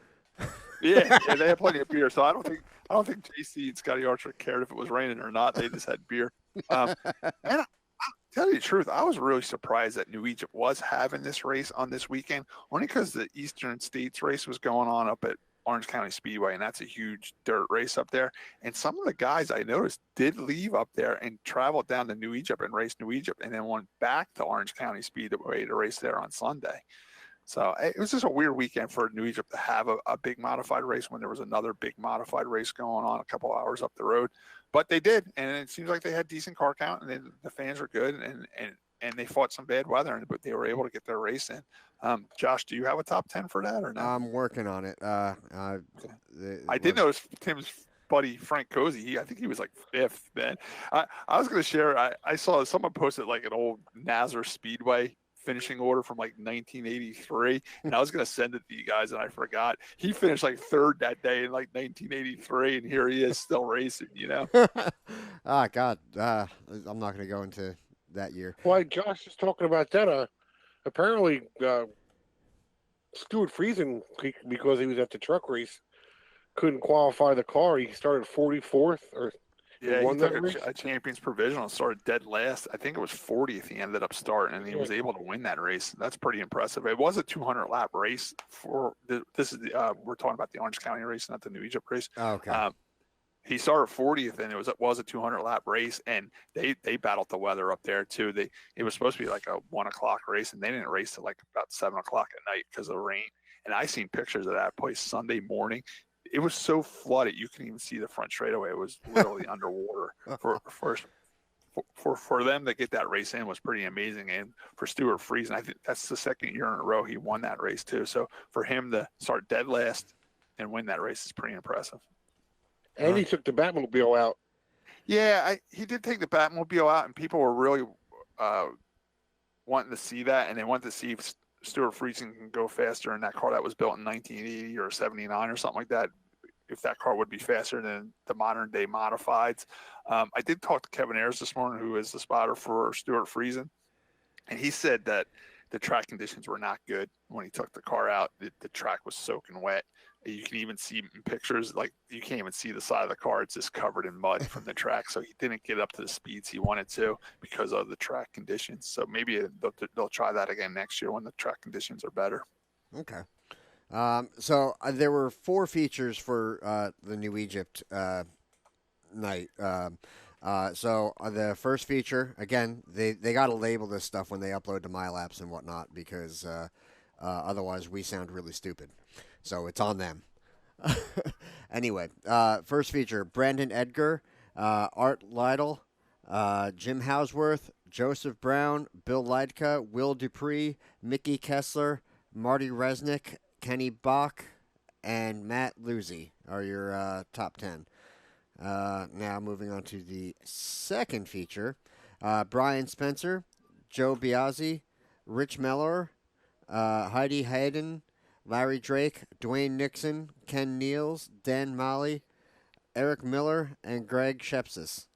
Yeah, they had plenty of beer. So I don't think JC and Scotty Archer cared if it was raining or not. They just had beer. And I'll tell you the truth, I was really surprised that New Egypt was having this race on this weekend, only because the Eastern States race was going on up at Orange County Speedway, and that's a huge dirt race up there. And some of the guys I noticed did leave up there and traveled down to New Egypt and raced New Egypt, and then went back to Orange County Speedway to race there on Sunday. So it was just a weird weekend for New Egypt to have a big modified race when there was another big modified race going on a couple hours up the road. But they did, and it seems like they had decent car count, and the fans were good, and they fought some bad weather, but they were able to get their race in. Josh, do you have a top 10 for that or not? I'm working on it. I did notice Tim's buddy Frank Cozy. I think he was like 5th then. I was going to share. I saw someone posted like an old Nazareth Speedway finishing order from like 1983, and I was going to send it to you guys, and I forgot. He finished like third that day in like 1983, and here he is still racing. God, I'm not going to go into that year. Why Josh is talking about that? Apparently, Stuart Friesen, because he was at the truck race, couldn't qualify the car. He started 44th, or Yeah, won he that took race? a Champions Provisional and started dead last. I think it was 40th. He ended up starting, and he was able to win that race. That's pretty impressive. It was a 200 lap race. This is we're talking about the Orange County race, not the New Egypt race. Oh, okay. He started 40th, and it was a 200 lap race, and they battled the weather up there too. It was supposed to be like a 1 o'clock race, and they didn't race till like about 7 o'clock at night because of the rain. And I seen pictures of that place Sunday morning. It was so flooded you couldn't even see the front straightaway. It was literally underwater. For them to get that race in was pretty amazing. And for Stuart Friesen, I think that's the second year in a row he won that race too. So for him to start dead last and win that race is pretty impressive. And he took the Batmobile out. Yeah, he did take the Batmobile out, and people were really wanting to see that, and they wanted to see if Stuart Friesen can go faster in that car that was built in 1980 or 79 or something like that, if that car would be faster than the modern day modifieds. I did talk to Kevin Ayers this morning, who is the spotter for Stuart Friesen, and he said that the track conditions were not good when he took the car out. The track was soaking wet. You can even see in pictures, like you can't even see the side of the car. It's just covered in mud from the track. So he didn't get up to the speeds he wanted to because of the track conditions. So maybe they'll try that again next year when the track conditions are better. Okay. So there were 4 features for the New Egypt night. So the first feature, again, they got to label this stuff when they upload to MyLapse and whatnot because otherwise we sound really stupid. So it's on them. Anyway, first feature, Brandon Edgar, Art Lytle, Jim Houseworth, Joseph Brown, Bill Leidka, Will Dupree, Mickey Kessler, Marty Resnick, Kenny Bach, and Matt Luzzi are your top 10. Now moving on to the second feature, Brian Spencer, Joe Biazzi, Rich Mellor, Heidi Hayden, Larry Drake, Dwayne Nixon, Ken Niels, Dan Molly, Eric Miller, and Greg Shepsis.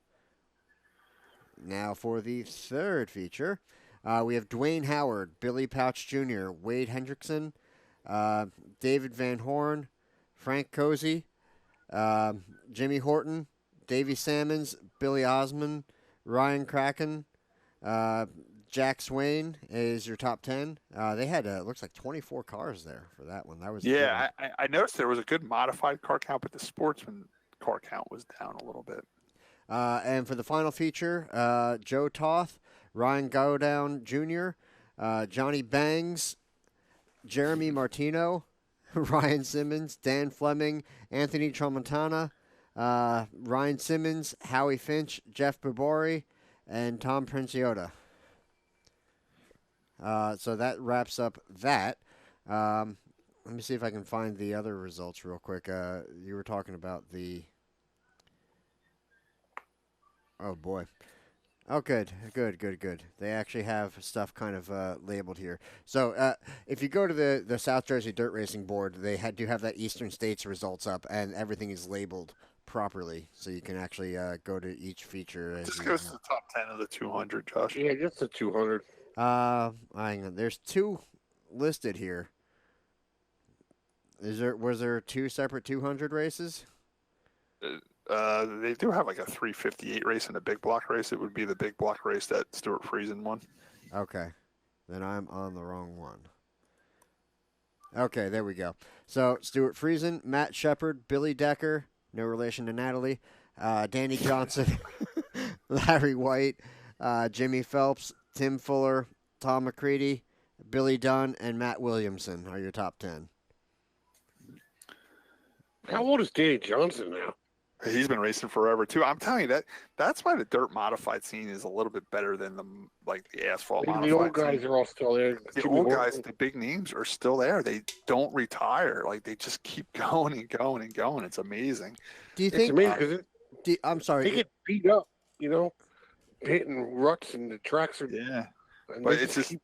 Now for the third feature, we have Dwayne Howard, Billy Pouch Jr., Wade Hendrickson, David Van Horn, Frank Cozy, Jimmy Horton, Davey Sammons, Billy Osmond, Ryan Kraken, Jack Swain is your top 10. They had, looks like 24 cars there for that one. That was I noticed there was a good modified car count, but the sportsman car count was down a little bit. And for the final feature, Joe Toth, Ryan Gowdown Jr., Johnny Bangs, Jeremy Martino, Ryan Simmons, Dan Fleming, Anthony Tramontana, Ryan Simmons, Howie Finch, Jeff Barbori, and Tom Princiota. So that wraps up that. Let me see if I can find the other results real quick. You were talking about the... Oh, boy. Oh, good. They actually have stuff kind of labeled here. So if you go to the South Jersey Dirt Racing Board, they do have that Eastern States results up, and everything is labeled properly, so you can actually go to each feature. Just goes to the top 10 of the 200, Josh. Yeah, just the 200. Hang on. There's 2 listed here. Was there 2 separate 200 races? They do have like a 358 race and a big block race. It would be the big block race that Stuart Friesen won. Okay. Then I'm on the wrong one. Okay, there we go. So, Stuart Friesen, Matt Shepard, Billy Decker, no relation to Natalie, Danny Johnson, Larry White, Jimmy Phelps, Tim Fuller, Tom McCready, Billy Dunn, and Matt Williamson are your top 10. How old is Danny Johnson now? He's been racing forever too. I'm telling you that's why the dirt modified scene is a little bit better than the asphalt modified. The old guys scene. are all still there. The old guys, the big names are still there. They don't retire. Like they just keep going and going and going. It's amazing. Do you think? It's amazing because I'm sorry. They get beat up, hitting ruts and the tracks are. Yeah, And but it's just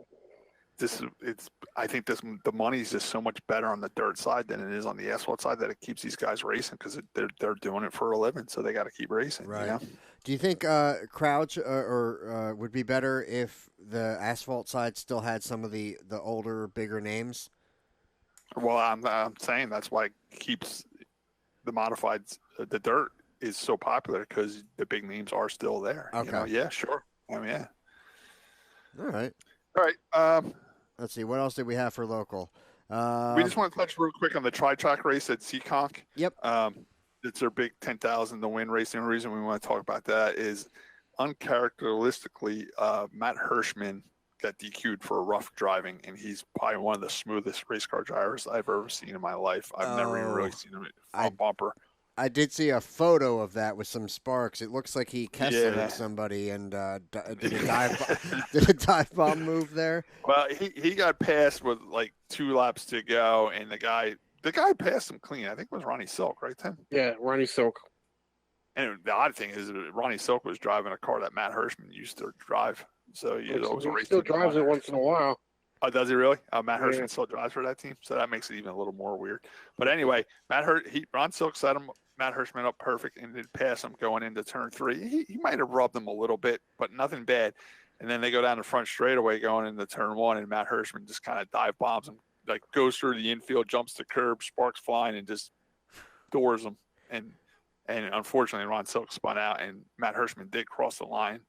I think the money is just so much better on the dirt side than it is on the asphalt side that it keeps these guys racing because they're doing it for a living, so they got to keep racing. Right. You know? Do you think crowds would be better if the asphalt side still had some of the older, bigger names? Well, I'm saying that's why it keeps the modifieds. The dirt is so popular because the big names are still there. Okay. You know? Yeah, sure. I mean, yeah. All right. All right. Let's see. What else did we have for local? We just want to touch real quick on the tri-track race at Seekonk. Yep. It's their big 10,000 to win race. The only reason we want to talk about that is uncharacteristically, Matt Hirschman got DQ'd for rough driving, and he's probably one of the smoothest race car drivers I've ever seen in my life. I've never even really seen him on bumper. I did see a photo of that with some sparks. It looks like he Kesslered somebody and did a dive bomb move there. Well, he got passed with like 2 laps to go, and the guy passed him clean. I think it was Ronnie Silk, right, Tim? Yeah, Ronnie Silk. And the odd thing is that Ronnie Silk was driving a car that Matt Hirschman used to drive. So he still drives it once in a while. Oh, does he really? Matt Hirschman still drives for that team, so that makes it even a little more weird. But anyway, Ron Silk set Matt Hirschman up perfect and did pass him going into turn 3. He might have rubbed him a little bit, but nothing bad. And then they go down the front straightaway going into turn 1, and Matt Hirschman just kind of dive bombs him, like goes through the infield, jumps the curb, sparks flying, and just doors him. And unfortunately, Ron Silk spun out, and Matt Hirschman did cross the line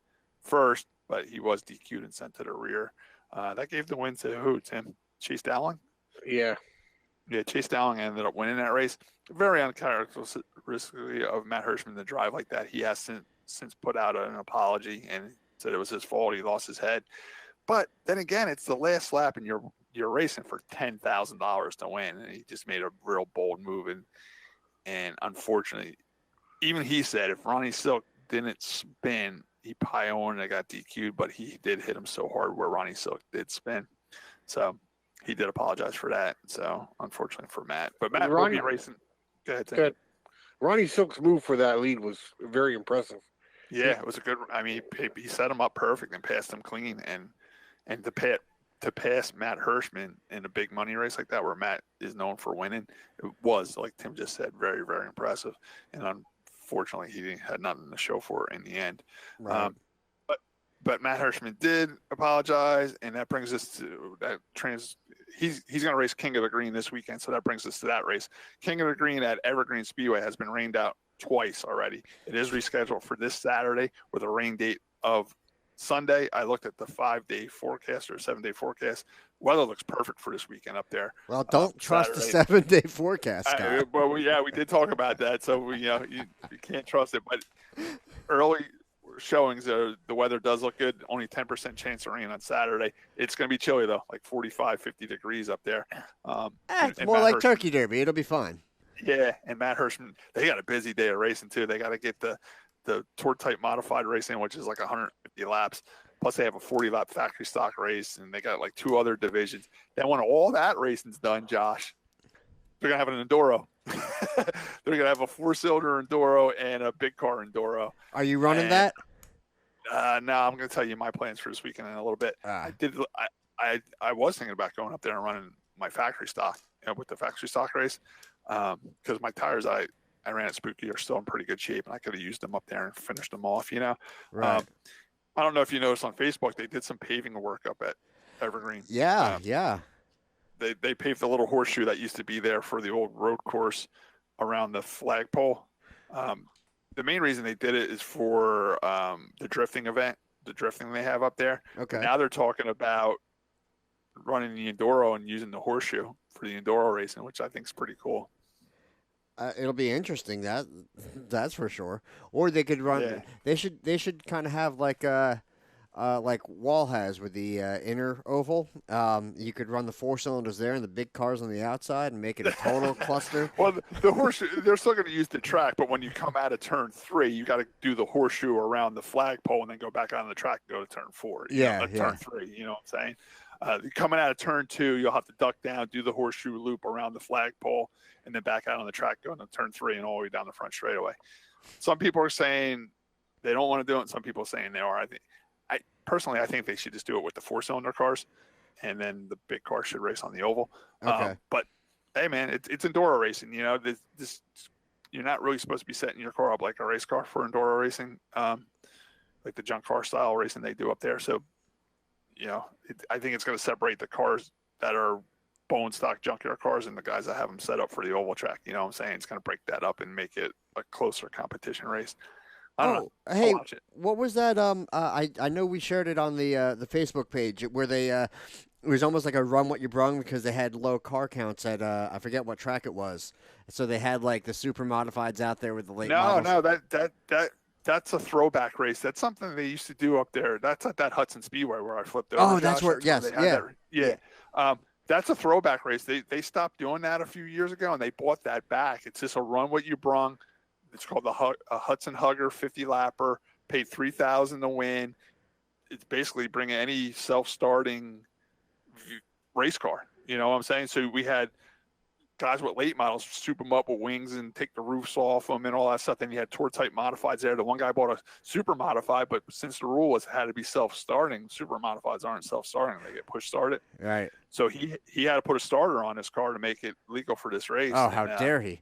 first, but he was DQ'd and sent to the rear. That gave the win to who, Tim? Chase Dowling? Yeah. Yeah, Chase Dowling ended up winning that race. Very uncharacteristically of Matt Hirschman to drive like that. He has since put out an apology and said it was his fault. He lost his head. But then again, it's the last lap, and you're racing for $10,000 to win, and he just made a real bold move. And unfortunately, even he said if Ronnie Silk didn't spin, he probably wouldn't have got DQ'd, but he did hit him so hard where Ronnie Silk did spin. So he did apologize for that. So unfortunately for Matt. But Matt will be racing. Go ahead, Tim. Good. Ronnie Silk's move for that lead was very impressive. Yeah, it was a good – I mean, he set him up perfect and passed him clean. And to pass Matt Hirschman in a big money race like that where Matt is known for winning, it was, like Tim just said, very, very impressive. And unfortunately, he had nothing to show for it in the end. Right. But Matt Hirschman did apologize, and that brings us to that he's going to race King of the Green this weekend, so that brings us to that race. King of the Green at Evergreen Speedway has been rained out twice already. It is rescheduled for this Saturday with a rain date of Sunday. I looked at the 5-day forecast or 7-day forecast. Weather looks perfect for this weekend up there. Well, don't trust Saturday. The 7-day forecast, Scott. Well, yeah, we did talk about that, so you can't trust it. But early showings, the weather does look good. Only 10% chance of rain on Saturday. It's going to be chilly, though, like 45, 50 degrees up there. It's more like Turkey Derby. It'll be fine. Yeah, and Matt Hirschman, they got a busy day of racing, too. They got to get the Tour-type modified racing, which is like 150 laps. Plus, they have a 40-lap factory stock race, and they got like 2 other divisions. Then when all that racing's done, Josh, they're going to have an Enduro. They're going to have a 4-cylinder Enduro and a big car Enduro. Are you running that? No, I'm going to tell you my plans for this weekend in a little bit. I was thinking about going up there and running my factory stock, with the factory stock race, because my tires I ran at Spooky are still in pretty good shape, and I could have used them up there and finished them off. Right. I don't know if you noticed on Facebook, they did some paving work up at Evergreen. Yeah. They paved the little horseshoe that used to be there for the old road course around the flagpole. The main reason they did it is for the drifting event, the drifting they have up there. Okay. Now they're talking about running the Enduro and using the horseshoe for the Enduro racing, which I think is pretty cool. It'll be interesting. That's for sure. Or they could run. Yeah. They should kind of have like Wall has with the inner oval. You could run the 4 cylinders there and the big cars on the outside and make it a total cluster. Well, the horseshoe, they're still going to use the track, but when you come out of turn 3, you got to do the horseshoe around the flagpole and then go back on the track and go to turn 4. Turn 3. You know what I'm saying? Coming out of turn 2, you'll have to duck down, do the horseshoe loop around the flagpole, and then back out on the track, going to turn 3 and all the way down the front straightaway. Some people are saying they don't want to do it, and some people are saying they are. I think they should just do it with the 4-cylinder cars. and then the big car should race on the oval. Okay. But hey, man, it's enduro racing. You know, this you're not really supposed to be setting your car up like a race car for enduro racing, like the junk car style racing they do up there. So, you know, I think it's going to separate the cars that are bone stock junkyard cars and the guys that have them set up for the oval track. You know what I'm saying? It's going to break that up and make it a closer competition race. I don't know. Hey, I'll watch it. what was that? I know we shared it on the Facebook page where they it was almost like a run what you brung because they had low car counts at I forget what track it was. So they had like the super modifieds out there with the late models. No, that's a throwback race. That's something they used to do up there. That's at that Hudson Speedway where I flipped over. Oh, that's where. Yes, yeah. That's a throwback race. They stopped doing that a few years ago, and they bought that back. It's just a run what you brung. It's called a Hudson Hugger 50 lapper. Paid $3,000 to win. It's basically bringing any self-starting race car. You know what I'm saying? So we had guys with late models soup them up with wings and take the roofs off them and all that stuff. Then you had tour type modifieds there. The one guy bought a super modified, but since the rule was it had to be self-starting, super modifieds aren't self-starting. They get push started. Right. So he had to put a starter on his car to make it legal for this race. Oh, how dare he!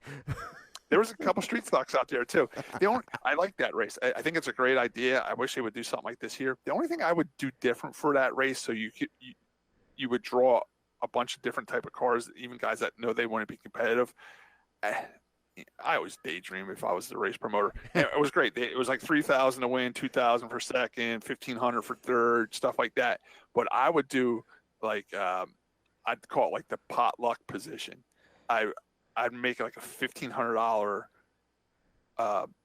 There was a couple street stocks out there too. I like that race. I think it's a great idea. I wish they would do something like this here. The only thing I would do different for that race, so you would draw a bunch of different type of cars, even guys that know they want to be competitive. I always daydream if I was the race promoter. It was great. It was like $3,000 to win, $2,000 for second, $1,500 for third, stuff like that. But I would do like I'd call it like the potluck position. I'd make like a $1,500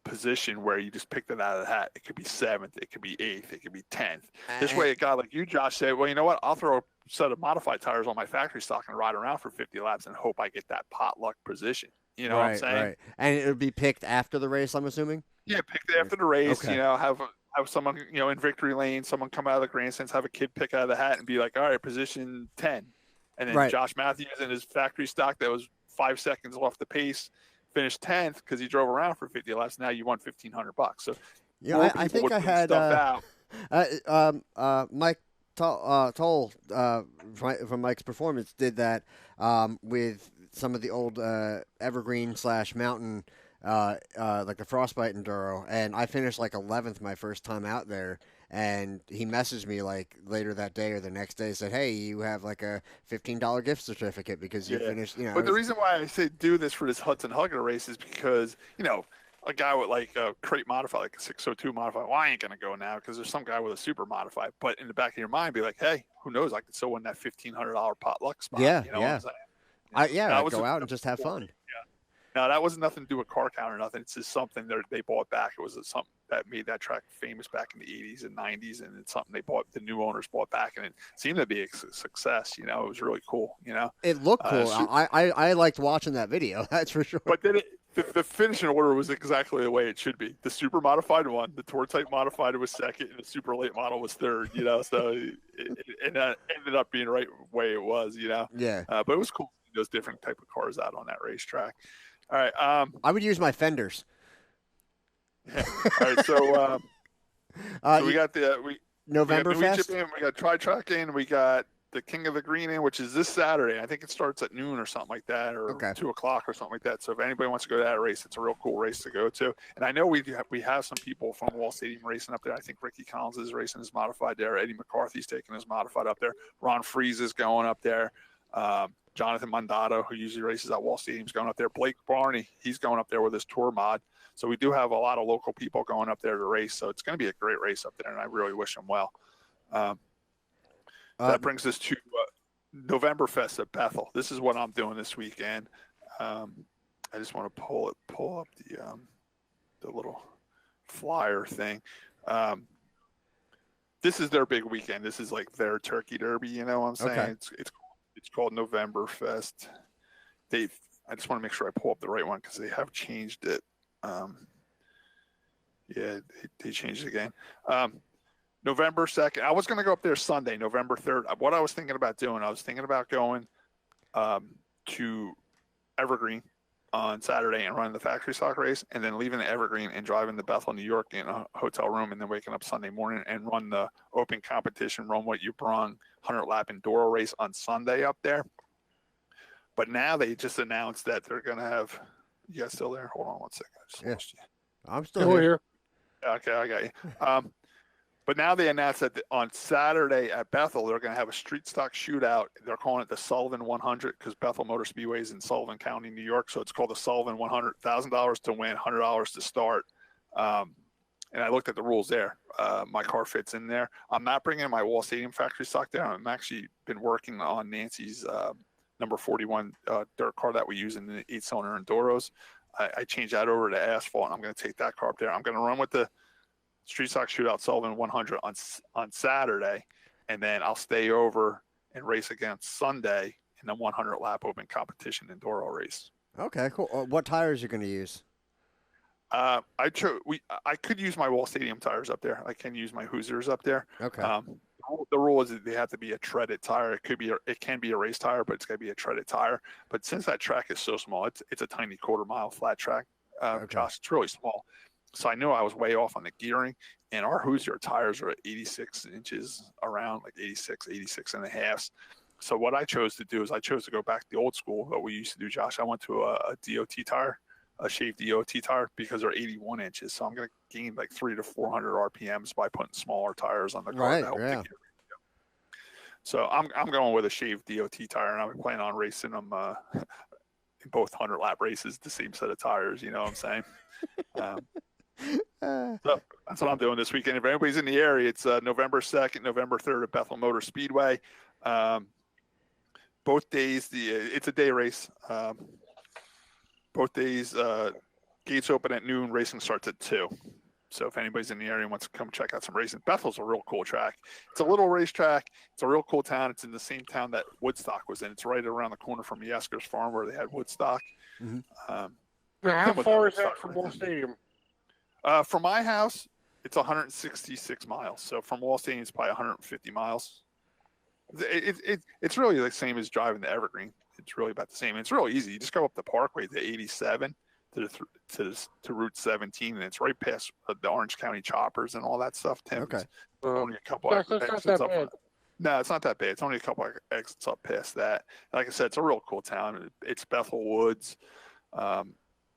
position where you just picked it out of the hat. It could be 7th, it could be 8th, it could be 10th. This way, a guy like you, Josh, said, well, you know what? I'll throw a set of modified tires on my factory stock and ride around for 50 laps and hope I get that potluck position. You know what I'm saying? Right. And it would be picked after the race, I'm assuming? Yeah, picked it after the race. Okay. You know, have someone, you know, in victory lane, someone come out of the grandstands, have a kid pick out of the hat and be like, all right, position 10. And then Josh Matthews in his factory stock that was 5 seconds off the pace finished 10th because he drove around for 50 laps. Now you won $1,500. So yeah, I think I had Mike Toll from Mike's Performance did that with some of the old Evergreen / Mountain like the Frostbite Enduro, and I finished like 11th my first time out there. And he messaged me like later that day or the next day, said, "Hey, you have like a $15 gift certificate because you finished." You know, but the reason why I say do this for this Hudson Hugger race is because, you know, a guy with like a crate modified, like a 602 modified, well, I ain't gonna go now because there's some guy with a super modified. But in the back of your mind, be like, hey, who knows? I could still win that $1,500 potluck spot. Yeah, you know yeah. what I'm saying? I'd go out and just have fun. Yeah. No, that was nothing to do with car count or nothing. It's just something that they bought back. It was something that made that track famous back in the 80s and 90s, and it's something the new owners bought back, and it seemed to be a success. You know, it was really cool. You know, it looked cool. I liked watching that video. That's for sure. But then the finishing order was exactly the way it should be. The super modified won, the tour type modified was second, and the super late model was third. You know, so it ended up being right the way it was. You know, yeah. But it was cool. Those different type of cars out on that racetrack. All right. I would use my fenders. Yeah. All right. So, so we got Novemberfest. We got Tri-Track in. We got the King of the Green in, which is this Saturday. I think it starts at noon or something like that, or 2 o'clock or something like that. So if anybody wants to go to that race, it's a real cool race to go to. And I know we have some people from Wall Stadium racing up there. I think Ricky Collins is racing his modified there. Eddie McCarthy's taking his modified up there. Ron Freeze is going up there. Jonathan Mondato, who usually races at Wall Stadium, is going up there. Blake Barney, he's going up there with his tour mod. So we do have a lot of local people going up there to race. So it's going to be a great race up there, and I really wish them well. That brings us to Novemberfest at Bethel. This is what I'm doing this weekend. I just want to pull up the little flyer thing. This is their big weekend. This is like their turkey derby. You know what I'm saying? Okay. It's called Novemberfest. I just want to make sure I pull up the right one because they have changed it. They changed it again. November 2nd. I was going to go up there Sunday, November 3rd. What I was thinking about doing, I was thinking about going to Evergreen on Saturday and running the factory stock race, and then leaving the Evergreen and driving to Bethel, New York in a hotel room, and then waking up Sunday morning and run the open competition, run what you brung 100-lap enduro race on Sunday up there. But now they just announced that they're going to have. You guys still there? Hold on 1 second. I just lost you. I'm still here. Okay, I got you. But now they announced that on Saturday at Bethel, they're going to have a street stock shootout. They're calling it the Sullivan 100 because Bethel Motor Speedway is in Sullivan County, New York. So it's called the Sullivan 100. $1,000 to win, $100 to start. And I looked at the rules there. My car fits in there. I'm not bringing my Wall Stadium factory stock there. I'm actually been working on Nancy's number 41 dirt car that we use in the 8-cylinder Enduros. I changed that over to asphalt, and I'm going to take that car up there. I'm going to run with the Street Stock Shootout Sullivan 100 on Saturday, and then I'll stay over and race against Sunday in the 100-lap open competition enduro race. Okay, cool. What tires are you going to use? I could use my Wall Stadium tires up there. I can use my Hoosiers up there. Okay. The rule is that they have to be a treaded tire. It can be a race tire, but it's got to be a treaded tire. But since that track is so small, it's a tiny quarter-mile flat track. Josh, it's really small. So I know I was way off on the gearing, and our Hoosier tires are at 86 inches around, like 86 and a half. So what I chose to do is I chose to go back to the old school, what we used to do, Josh. I went to a DOT tire, a shaved DOT tire, because they're 81 inches. So I'm going to gain like 300 to 400 RPMs by putting smaller tires on the car. Right, to help yeah. the gearing. So I'm going with a shaved DOT tire, and I'm planning on racing them in both 100-lap races, the same set of tires. You know what I'm saying? So that's what I'm doing this weekend. If anybody's in the area, it's November 2nd, November 3rd at Bethel Motor Speedway. Both days, it's a day race. Both days, gates open at noon. Racing starts at 2. So if anybody's in the area and wants to come check out some racing, Bethel's a real cool track. It's a little racetrack. It's a real cool town. It's in the same town that Woodstock was in. It's right around the corner from Yesker's farm where they had Woodstock. Mm-hmm. How far is that from Wall Stadium? From my house, it's 166 miles. So from Wall Stadium, it's probably 150 miles. It's really the same as driving to Evergreen. It's really about the same. It's real easy. You just go up the Parkway to 87 to Route 17, and it's right past the Orange County Choppers and all that stuff. Tim, Okay. Only a couple That's exits not that up. bad. No, it's not that bad. It's only a couple exits up past that. Like I said, it's a real cool town. It's Bethel Woods.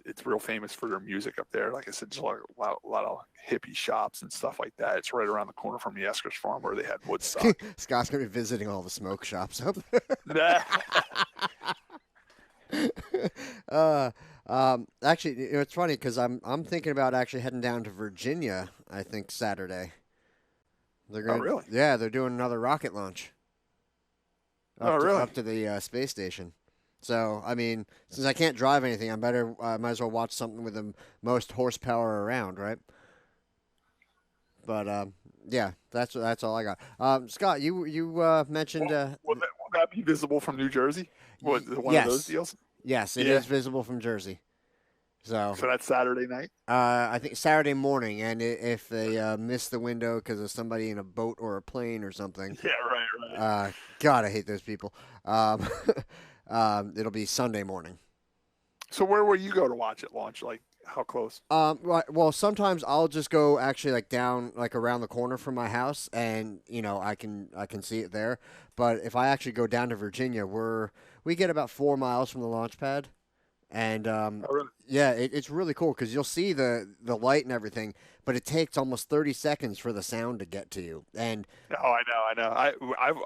It's real famous for their music up there. Like I said, there's a lot of hippie shops and stuff like that. It's right around the corner from Yesker's farm where they had Woodstock. Scott's going to be visiting all the smoke shops up there. Actually, it's funny because I'm thinking about actually heading down to Virginia. I think Saturday. They're going. Oh, really? Yeah, they're doing another rocket launch. Really? Up to the space station. So I mean, since I can't drive anything, I might as well watch something with the most horsepower around, right? But yeah, that's all I got. Scott, you mentioned. Will that be visible from New Jersey? One yes. of those deals? Yes, it is visible from Jersey. So that's Saturday night? I think Saturday morning, and if they miss the window because of somebody in a boat or a plane or something. Yeah, right. God, I hate those people. It'll be Sunday morning. So where will you go to watch it launch? Like how close? Right. Well, sometimes I'll just go actually like down like around the corner from my house, and I can see it there. But if I actually go down to Virginia, we get about 4 miles from the launch pad. And really? yeah, it's really cool because you'll see the light and everything, but it takes almost 30 seconds for the sound to get to you. And I know.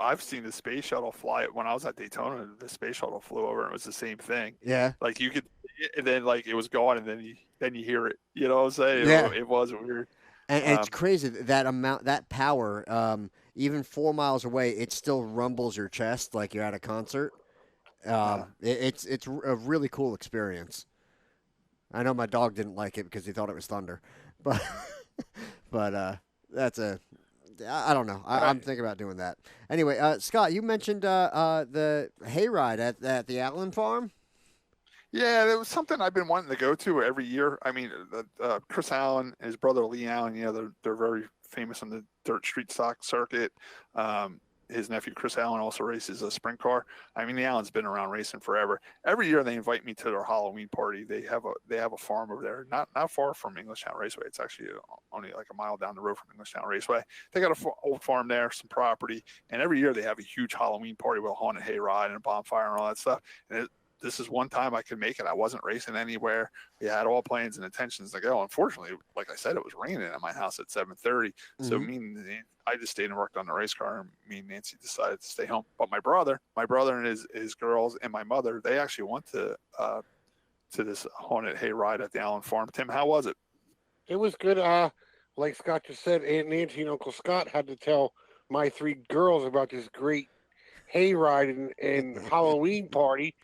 I've seen the space shuttle fly. When I was at Daytona, the space shuttle flew over, and it was the same thing. Yeah, like you could, and then like it was gone, and then you hear it. You know what I'm saying? Yeah. It was weird. And it's crazy that power, even 4 miles away, it still rumbles your chest like you're at a concert. It's a really cool experience. I know my dog didn't like it because he thought it was thunder, but that's I don't know. I'm thinking about doing that. Anyway, Scott, you mentioned the hayride at the Allen farm. Yeah, it was something I've been wanting to go to every year. I mean, Chris Allen and his brother Lee Allen, they're very famous on the dirt street stock circuit. his nephew Chris Allen also races a sprint car. I mean, the Allen's been around racing forever. Every year they invite me to their Halloween party. They have a farm over there, not far from Englishtown Raceway. It's actually only like a mile down the road from Englishtown Raceway. They got a old farm there, some property, and every year they have a huge Halloween party with a haunted hayride and a bonfire and all that stuff. And this is one time I could make it. I wasn't racing anywhere. We had all plans and intentions to go. Unfortunately, like I said, it was raining at my house at 7:30. So I just stayed and worked on the race car, and me and Nancy decided to stay home. But my brother and his girls and my mother, they actually went to this haunted hayride at the Allen farm. Tim, how was it? It was good. Like Scott just said, Aunt Nancy and Uncle Scott had to tell my 3 girls about this great hayride and Halloween party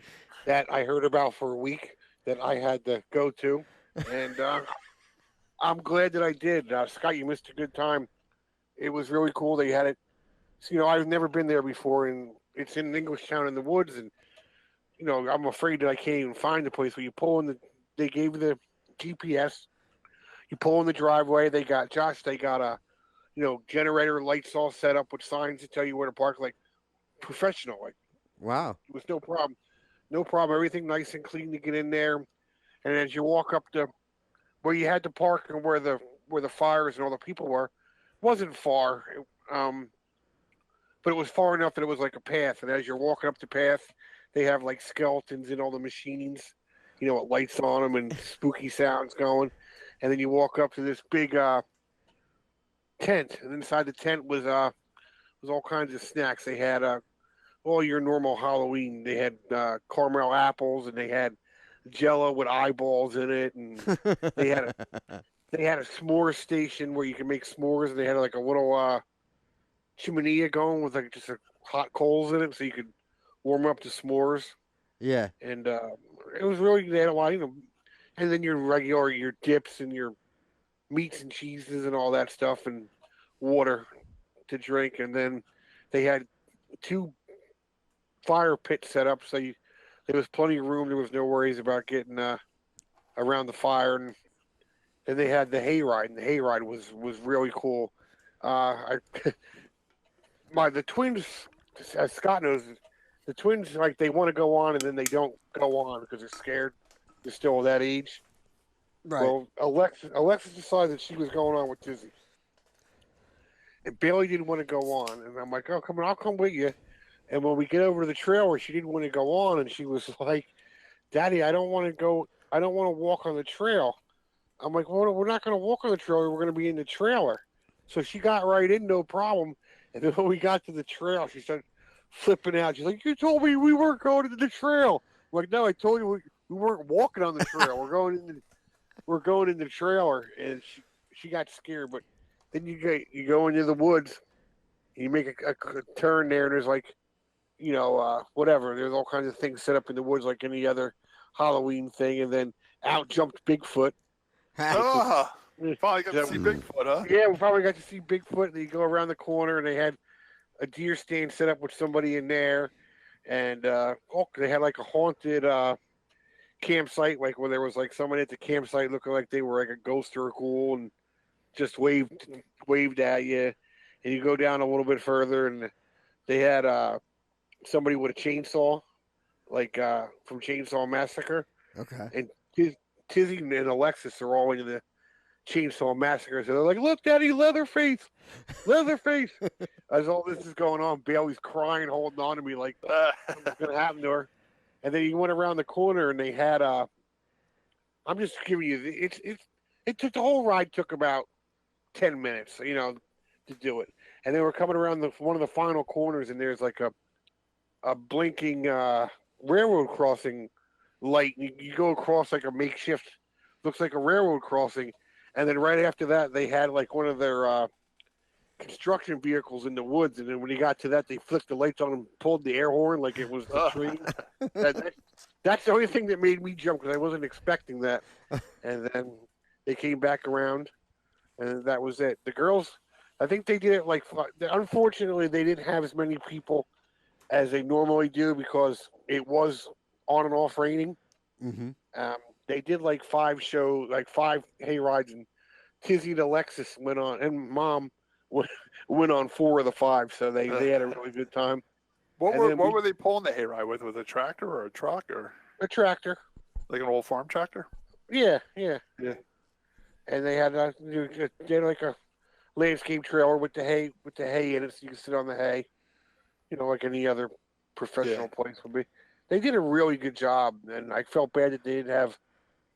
that I heard about for a week that I had to go to. And I'm glad that I did. Scott, you missed a good time. It was really cool. They had it. So, I've never been there before, and it's in Englishtown in the woods. And, I'm afraid that I can't even find the place where you pull in they gave you the GPS. You pull in the driveway. They got a, generator lights all set up with signs to tell you where to park, like professional. Like, wow. It was no problem. No problem. Everything nice and clean to get in there. And as you walk up to where you had to park and where the fires and all the people were, wasn't far. But it was far enough that it was like a path. And as you're walking up the path, they have like skeletons and all the machines, with lights on them and spooky sounds going. And then you walk up to this big tent. And inside the tent was all kinds of snacks. They had all your normal Halloween. They had caramel apples, and they had Jello with eyeballs in it, and they had a s'more station where you can make s'mores, and they had like a little chimenea going with like just hot coals in it, so you could warm up the s'mores. Yeah, and it was really, they had a lot, and then your dips and your meats and cheeses and all that stuff, and water to drink, and then they had 2 fire pit set up, so there was plenty of room. There was no worries about getting around the fire, and they had the hayride, and the hayride was really cool. The twins, as Scott knows, the twins, like, they want to go on and then they don't go on because they're scared. They're still that age. right. Well, Alexis decided that she was going on with Tizzy, and Bailey didn't want to go on, and I'm like, oh, come on, I'll come with you. And when we get over to the trailer, she didn't want to go on, and she was like, Daddy, I don't want to go. I don't want to walk on the trail. I'm like, well, we're not going to walk on the trailer. We're going to be in the trailer. So she got right in, no problem. And then when we got to the trail, she started flipping out. She's like, you told me we weren't going to the trail. I'm like, no, I told you we weren't walking on the trail. We're going in the trailer. And she got scared. But then you go into the woods, you make a turn there, and there's like, whatever. There's all kinds of things set up in the woods like any other Halloween thing, and then out jumped Bigfoot. Finally got to see Bigfoot, huh? Yeah, we probably got to see Bigfoot. And you go around the corner, and they had a deer stand set up with somebody in there, and they had like a haunted campsite, like where there was like someone at the campsite looking like they were like a ghost or a ghoul, and just waved at you. And you go down a little bit further, and they had somebody with a chainsaw, like from Chainsaw Massacre. Okay. And Tizzy and Alexis are all into the Chainsaw Massacre. So they're like, look, Daddy, Leatherface. As all this is going on, Bailey's crying, holding on to me like what's going to happen to her. And then you went around the corner, and they had I'm just giving you it took the whole ride took about 10 minutes, to do it. And they were coming around one of the final corners, and there's like a blinking railroad crossing light. You go across like a makeshift, looks like a railroad crossing. And then right after that, they had like one of their construction vehicles in the woods. And then when you got to that, they flicked the lights on and pulled the air horn like it was the train. That's the only thing that made me jump, because I wasn't expecting that. And then they came back around, and that was it. The girls, I think they did it like, unfortunately, they didn't have as many people as they normally do because it was on and off raining. Mm-hmm. They did like 5 hay rides, and Tizzy and Alexis went on, and Mom win on 4 of the 5, so they had a really good time. What were they pulling the hayride with? With a tractor or a truck or a tractor? Like an old farm tractor? Yeah. And they had like a landscape trailer with the hay in it, so you can sit on the hay. Like any other professional place would be. They did a really good job, and I felt bad that they didn't have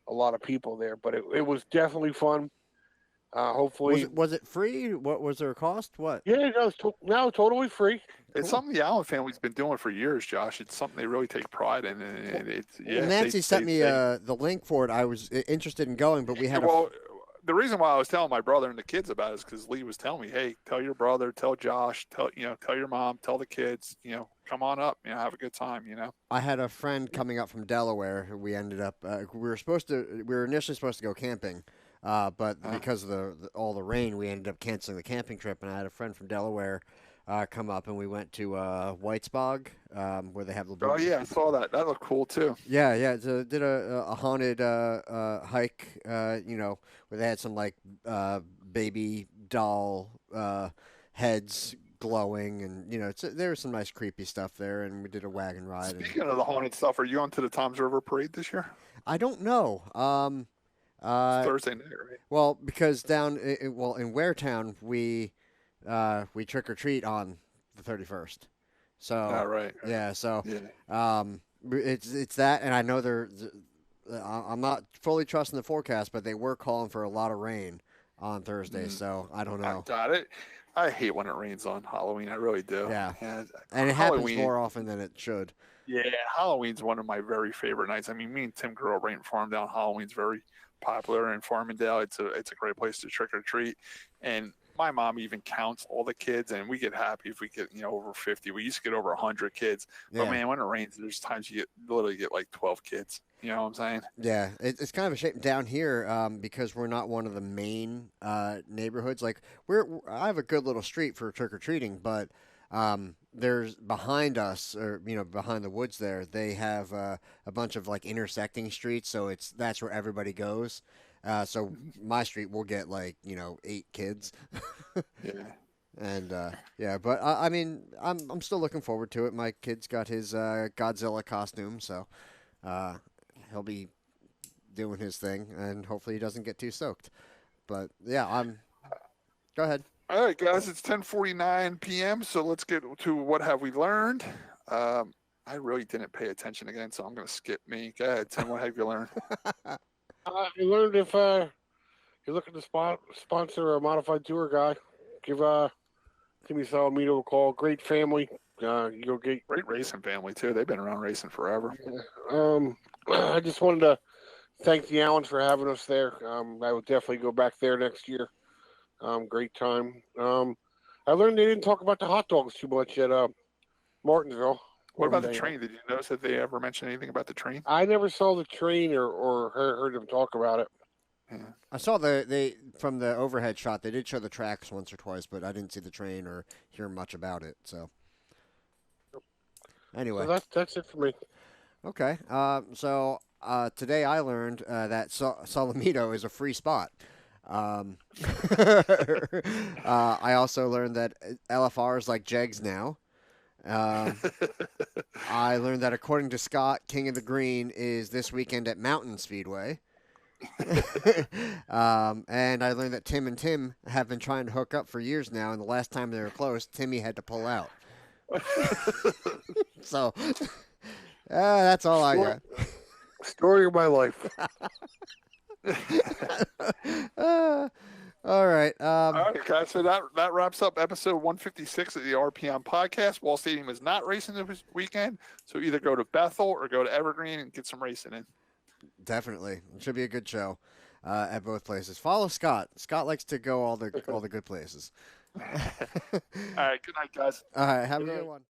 a lot of people there, but it was definitely fun. Hopefully, was it free? What was there a cost? What? Yeah, no, it's totally free. It's something the Allen family's been doing for years, Josh. It's something they really take pride in, and it's Nancy sent me the link for it. I was interested in going, but we had the reason why I was telling my brother and the kids about it is because Lee was telling me, "Hey, tell your brother, tell Josh, tell your mom, tell the kids, come on up, have a good time." I had a friend coming up from Delaware who we ended up. We were initially supposed to go camping. But because of all the rain, we ended up canceling the camping trip. And I had a friend from Delaware come up, and we went to Whitesbog, where they have the. Oh yeah, I saw that. That looked cool too. Yeah. So did a haunted hike. Where they had some like baby doll heads glowing, and there was some nice creepy stuff there. And we did a wagon ride. Speaking of the haunted stuff, are you on to the Toms River Parade this year? I don't know. It's Thursday night, right? Well, because down in Waretown we trick or treat on the 31st. So right. Yeah. So yeah. It's that, and I know I'm not fully trusting the forecast, but they were calling for a lot of rain on Thursday. So I don't know. Got it. I hate when it rains on Halloween. I really do. Yeah. And it happens more often than it should. Yeah, Halloween's one of my very favorite nights. I mean, me and Tim grew up right in Farmdale. Halloween's very popular in Farmingdale. It's a great place to trick or treat, and my mom even counts all the kids, and we get happy if we get over 50. We used to get over 100 kids, but man, when it rains, there's times you literally get like 12 kids. You know what I'm saying? Yeah, it's kind of a shame down here because we're not one of the main neighborhoods. Like I have a good little street for trick or treating, but there's behind us, or behind the woods there, they have a bunch of like intersecting streets, so that's where everybody goes. So my street will get like 8 kids. Yeah. And but I mean, I'm still looking forward to it. My kid's got his Godzilla costume, so he'll be doing his thing, and hopefully he doesn't get too soaked. But yeah, go ahead. All right, guys, it's 10:49 p.m., so let's get to what have we learned. I really didn't pay attention again, so I'm going to skip me. Go ahead, Tim, what have you learned? You learned if you're looking to sponsor a modified tour guy, give Timmy Solomito a call. Great family. You'll get great racing family, too. They've been around racing forever. I just wanted to thank the Allens for having us there. I will definitely go back there next year. Great time. I learned they didn't talk about the hot dogs too much at Martinsville. What about the train? Did you notice that they ever mention anything about the train? I never saw the train or heard them talk about it. Yeah. I saw from the overhead shot, they did show the tracks once or twice, but I didn't see the train or hear much about it. So anyway, well, that's it for me. Okay. So today I learned that Solomito is a free spot. I also learned that LFR is like Jegs now. I learned that according to Scott, King of the Green is this weekend at Mountain Speedway. And I learned that Tim and Tim have been trying to hook up for years now, and the last time they were close, Timmy had to pull out. So that's all I got. Story of my life. All right. All right, guys. So that wraps up episode 156 of the RPM podcast. Wall Stadium is not racing this weekend, so either go to Bethel or go to Evergreen and get some racing in. Definitely, it should be a good show at both places. Follow Scott. Scott likes to go all the good places. All right. Good night, guys. All right. Have a good one.